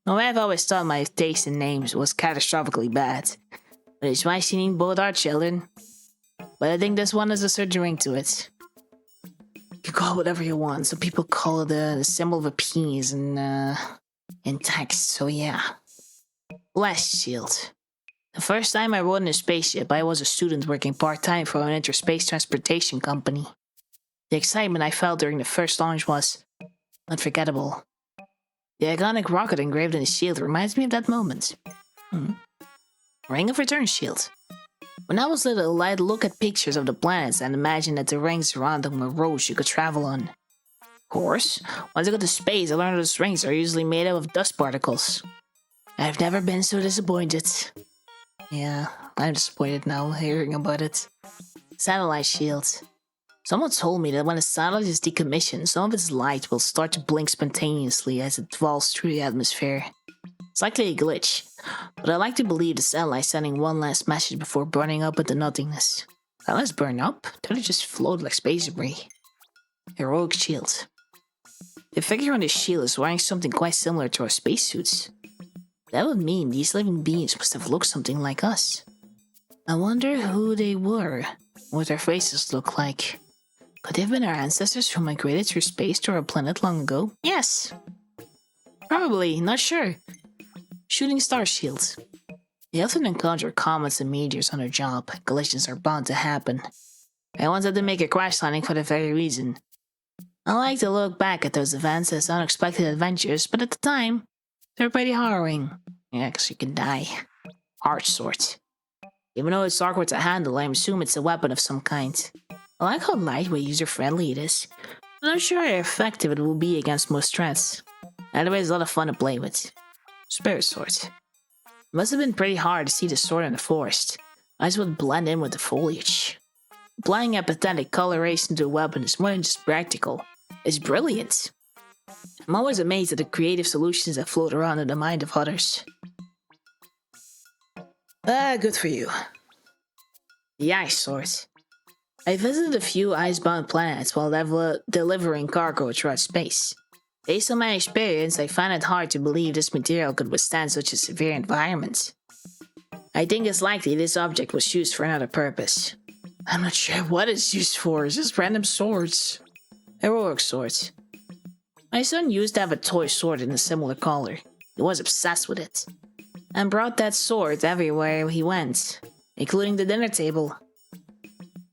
Now, I've always thought my taste in names was catastrophically bad. But it's why she named both our children. But I think this one has a certain ring to it. You can call it whatever you want. Some people call it the symbol of a penis in text, so yeah. Blast shield. The first time I rode in a spaceship, I was a student working part-time for an interspace transportation company. The excitement I felt during the first launch was unforgettable. The iconic rocket engraved in the shield reminds me of that moment. Ring of Return shield. When I was little, I'd look at pictures of the planets and imagine that the rings around them were roads you could travel on. Of course, once I got to space, I learned those rings are usually made up of dust particles. I've never been so disappointed. Yeah, I'm disappointed now hearing about it. Satellite shield. Someone told me that when a satellite is decommissioned, some of its light will start to blink spontaneously as it falls through the atmosphere. It's likely a glitch, but I like to believe the satellite sending one last message before burning up into nothingness. Satellites burn up? Don't they just float like space debris? Heroic shield. The figure on the shield is wearing something quite similar to our spacesuits. That would mean these living beings must have looked something like us. I wonder who they were, what their faces look like. Could they have been our ancestors who migrated through space to our planet long ago? Yes. Probably, not sure. Shooting star shield. They often encounter comets and meteors on their job. Collisions are bound to happen. I wanted to make a crash landing for the very reason. I like to look back at those events as unexpected adventures, but at the time, they're pretty harrowing. Yeah, because you can die. Arch sword. Even though it's awkward to handle, I assume it's a weapon of some kind. I like how lightweight user-friendly it is, but I'm sure how effective it will be against most threats. Either way, it's a lot of fun to play with. Spirit sword. It must have been pretty hard to see the sword in the forest. Eyes would blend in with the foliage. Applying apathetic coloration to a weapon is more than just practical. It's brilliant. I'm always amazed at the creative solutions that float around in the mind of others. Good for you. The ice sword. I visited a few icebound planets while delivering cargo throughout space. Based on my experience, I find it hard to believe this material could withstand such a severe environment. I think it's likely this object was used for another purpose. I'm not sure what it's used for, it's just random swords. Heroic swords. My son used to have a toy sword in a similar color. He was obsessed with it, and brought that sword everywhere he went, including the dinner table.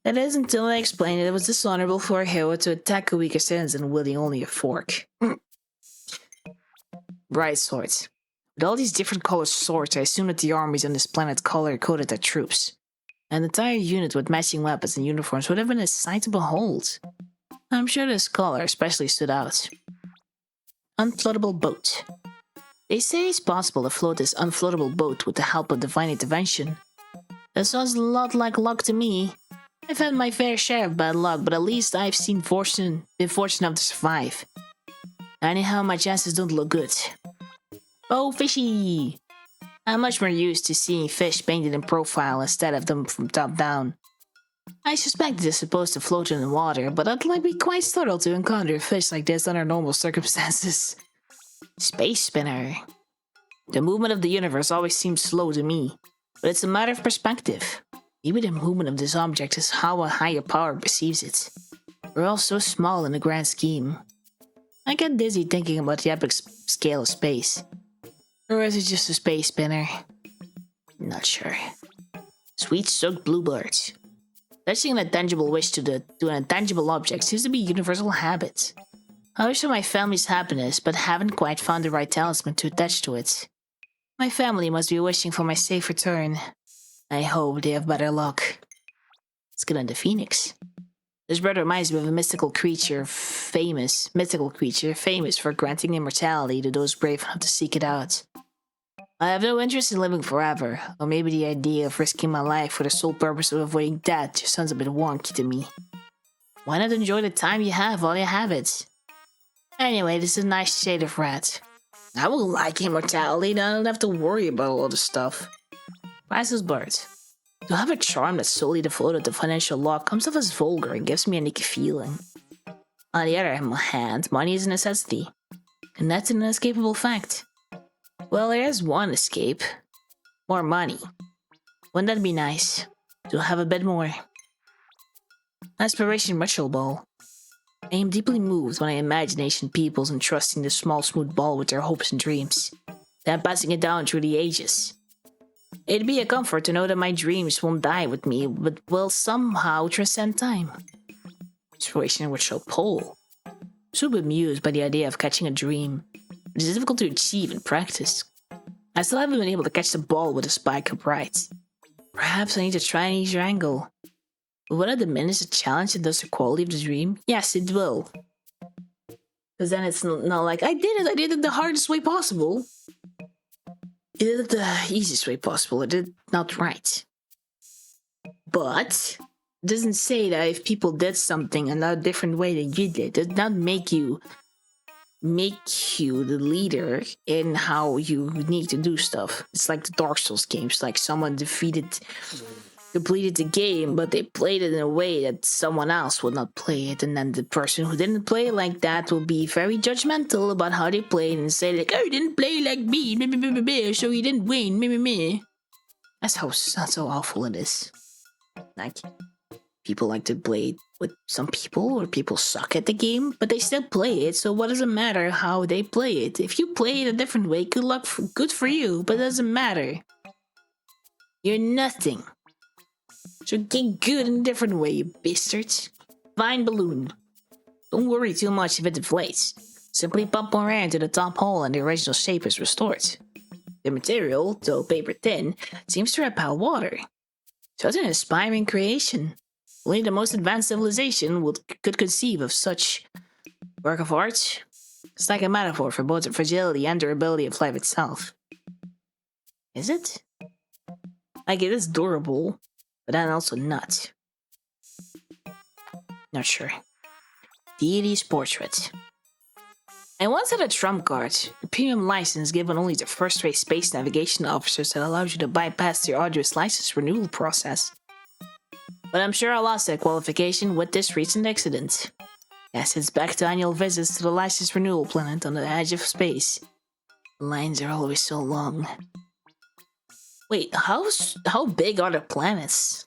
That is until I explained that it was dishonorable for a hero to attack a weaker citizen wielding only a fork. Bright swords. With all these different colored swords, I assume that the armies on this planet color-coded their troops. An entire unit with matching weapons and uniforms would have been a sight to behold. I'm sure this color especially stood out. Unfloatable boat. They say it's possible to float this unfloatable boat with the help of divine intervention. That sounds a lot like luck to me. I've had my fair share of bad luck, but at least I've been fortunate enough to survive. Anyhow, my chances don't look good. Oh, fishy! I'm much more used to seeing fish painted in profile instead of them from top down. I suspect it is supposed to float in the water, but I'd be quite startled to encounter a fish like this under normal circumstances. Space spinner. The movement of the universe always seems slow to me, but it's a matter of perspective. Maybe the movement of this object is how a higher power perceives it. We're all so small in the grand scheme. I get dizzy thinking about the epic scale of space. Or is it just a space spinner? Not sure. Sweet soaked bluebirds. Attaching an intangible wish to an intangible object seems to be a universal habit. I wish for my family's happiness, but haven't quite found the right talisman to attach to it. My family must be wishing for my safe return. I hope they have better luck. Let's get on the Phoenix. This bird reminds me of a mythical creature famous for granting immortality to those brave enough to seek it out. I have no interest in living forever, or maybe the idea of risking my life for the sole purpose of avoiding death just sounds a bit wonky to me. Why not enjoy the time you have while you have it? Anyway, this is a nice shade of red. I will like immortality, then I don't have to worry about all this stuff. Priceless bird. To have a charm that's solely devoted to financial luck comes off as vulgar and gives me a nicky feeling. On the other hand, money is a necessity, and that's an inescapable fact. Well, there is one escape. More money. Wouldn't that be nice? To have a bit more. Aspiration ritual ball. I am deeply moved when I imagination peoples entrusting the small smooth ball with their hopes and dreams, then passing it down through the ages. It'd be a comfort to know that my dreams won't die with me, but will somehow transcend time. Inspiration ritual pole. I'm so bemused by the idea of catching a dream. It is difficult to achieve in practice. I still haven't been able to catch the ball with a spike upright. Perhaps I need to try an easier angle. But will it diminish the challenge and thus the quality of the dream? Yes, it will. Because then it's not like, I did it the hardest way possible. I did it the easiest way possible. I did it not right. But it doesn't say that if people did something in a different way than you did, it does not make you the leader in how you need to do stuff. It's like the Dark Souls games, like someone completed the game, but they played it in a way that someone else would not play it, and then the person who didn't play it like that will be very judgmental about how they played and say like, oh, you didn't play like me, so you didn't win, That's how awful it is. Like, people like to play with some people, or people suck at the game, but they still play it, so what does it matter how they play it? If you play it a different way, good for you, but it doesn't matter. You're nothing. So get good in a different way, you bastards. Fine balloon. Don't worry too much if it deflates. Simply pump more air into the top hole and the original shape is restored. The material, though paper thin, seems to repel water. Such an inspiring creation. Only the most advanced civilization could conceive of such work of art. It's like a metaphor for both the fragility and durability of life itself. Is it? Like, it is durable, but then also not. Not sure. Deity's portrait. I once had a trump card, a premium license given only to first-rate space navigation officers that allowed you to bypass the arduous license renewal process. But I'm sure I lost that qualification with this recent accident. Yes, it's back to annual visits to the license renewal planet on the edge of space. The lines are always so long. Wait, how big are the planets?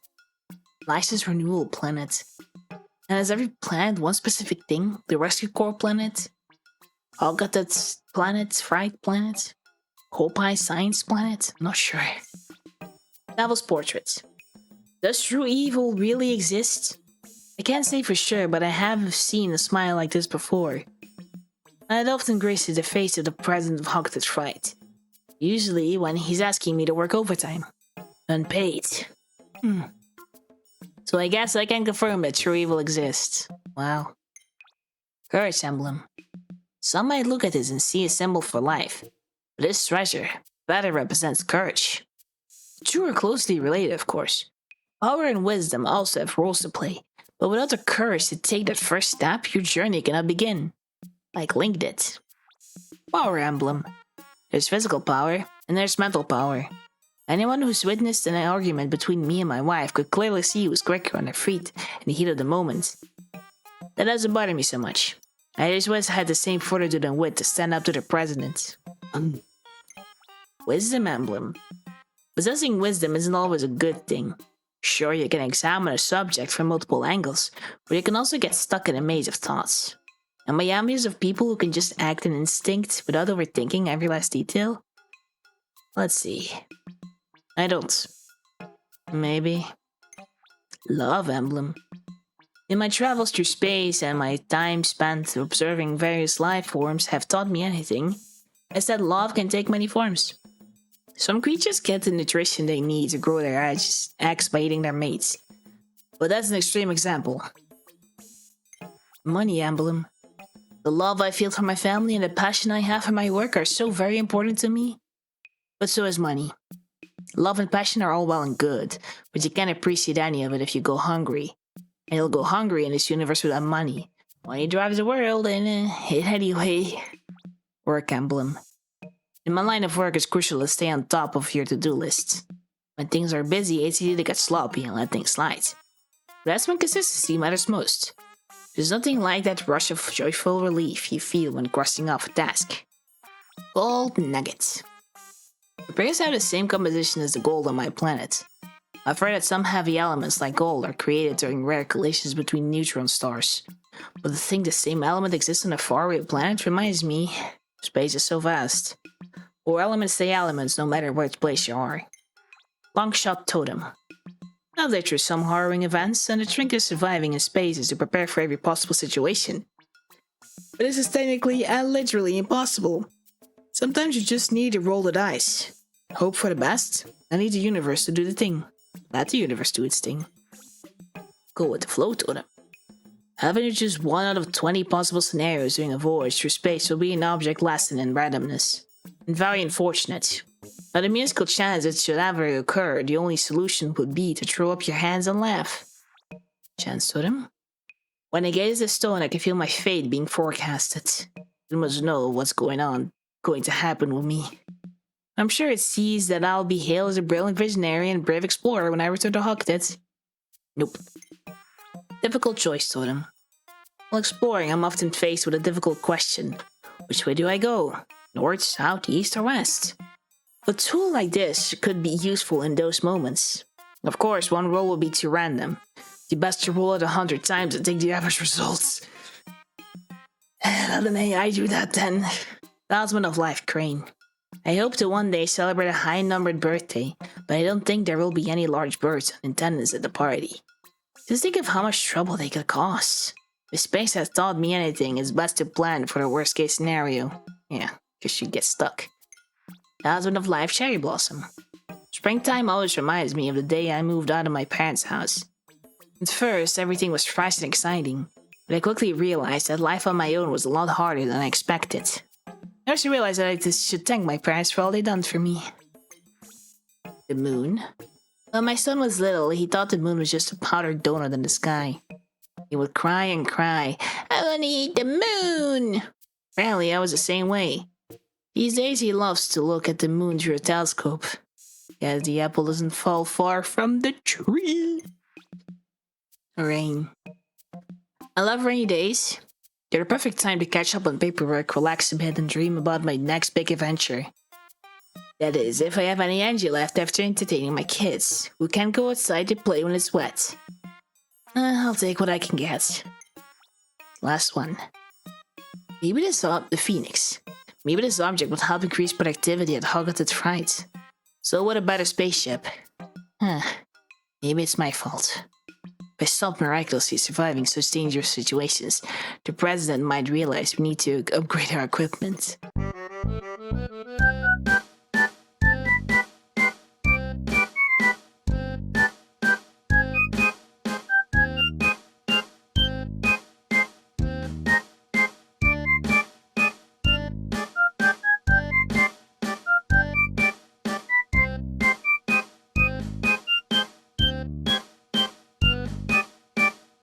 License renewal planet. And is every planet one specific thing? The rescue corps planet? Algatat's planet? Fright planet? Hopai science planet? I'm not sure. Devil's portrait. Does true evil really exist? I can't say for sure, but I have seen a smile like this before. And it often graces the face of the president of Hogtet's Fright. Usually when he's asking me to work overtime. Unpaid. So I guess I can confirm that true evil exists. Wow. Courage emblem. Some might look at this and see a symbol for life, but this treasure better represents courage. The two are closely related, of course. Power and wisdom also have roles to play, but without the courage to take that first step, your journey cannot begin. Like Link did. Power emblem. There's physical power, and there's mental power. Anyone who's witnessed an argument between me and my wife could clearly see who's quicker on their feet in the heat of the moment. That doesn't bother me so much. I just wish I had the same fortitude and wit to stand up to the president. Wisdom emblem. Possessing wisdom isn't always a good thing. Sure, you can examine a subject from multiple angles, but you can also get stuck in a maze of thoughts. Am I envious of people who can just act in instinct without overthinking every last detail? Let's see. I don't. Maybe. Love emblem. In my travels through space and my time spent observing various life forms have taught me anything, it's that love can take many forms. Some creatures get the nutrition they need to grow their eggs by eating their mates. But that's an extreme example. Money emblem. The love I feel for my family and the passion I have for my work are so very important to me. But so is money. Love and passion are all well and good, but you can't appreciate any of it if you go hungry. And you'll go hungry in this universe without money. Money drives the world, and anyway. Work emblem. In my line of work, it's crucial to stay on top of your to-do list. When things are busy, it's easy to get sloppy and let things slide. That's when consistency matters most. There's nothing like that rush of joyful relief you feel when crossing off a task. Gold nuggets. The berries have the same composition as the gold on my planet. I've heard that some heavy elements like gold are created during rare collisions between neutron stars. But to think the same element exists on a faraway planet reminds me, space is so vast. Or elements stay elements no matter which place you are. Longshot totem. I've lived through some harrowing events, and the trick of surviving in space is to prepare for every possible situation. But this is technically and literally impossible. Sometimes you just need to roll the dice. Hope for the best, and need the universe to do the thing. Let the universe do its thing. Go with the flow totem. Having to choose 1 out of 20 possible scenarios during a voyage through space will be an object lesson in randomness. And very unfortunate. But a musical chance it should ever occur, the only solution would be to throw up your hands and laugh. Chance totem. When I gaze at the stone, I can feel my fate being forecasted. It must know what's going to happen with me. I'm sure it sees that I'll be hailed as a brilliant visionary and brave explorer when I return to Hogsmeade. Nope. Difficult choice totem. While exploring, I'm often faced with a difficult question. Which way do I go? North, south, east, or west? A tool like this could be useful in those moments. Of course, one roll will be too random. You best to roll it 100 times and take the average results. Let an AI do that then. Talisman of Life Crane. I hope to one day celebrate a high-numbered birthday, but I don't think there will be any large birds in attendance at the party. Just think of how much trouble they could cause. If space has taught me anything, it's best to plan for the worst-case scenario. Yeah, because you get stuck. Talisman of Life Cherry Blossom. Springtime always reminds me of the day I moved out of my parents' house. At first, everything was fresh and exciting, but I quickly realized that life on my own was a lot harder than I expected. I also realized that I just should thank my parents for all they done for me. The moon. When my son was little, he thought the moon was just a powdered donut in the sky. He would cry and cry, "I want to eat the moon!" Apparently, I was the same way. These days, he loves to look at the moon through a telescope. As the apple doesn't fall far from the tree. Rain. I love rainy days. They're the perfect time to catch up on paperwork, relax a bit, and dream about my next big adventure. That is, if I have any energy left after entertaining my kids, who can't go outside to play when it's wet. I'll take what I can get. Last one. Maybe the Phoenix. Maybe this object would help increase productivity at Hogsmeade Fright. So what about a spaceship? Maybe it's my fault. If I stop miraculously surviving such dangerous situations, the president might realize we need to upgrade our equipment.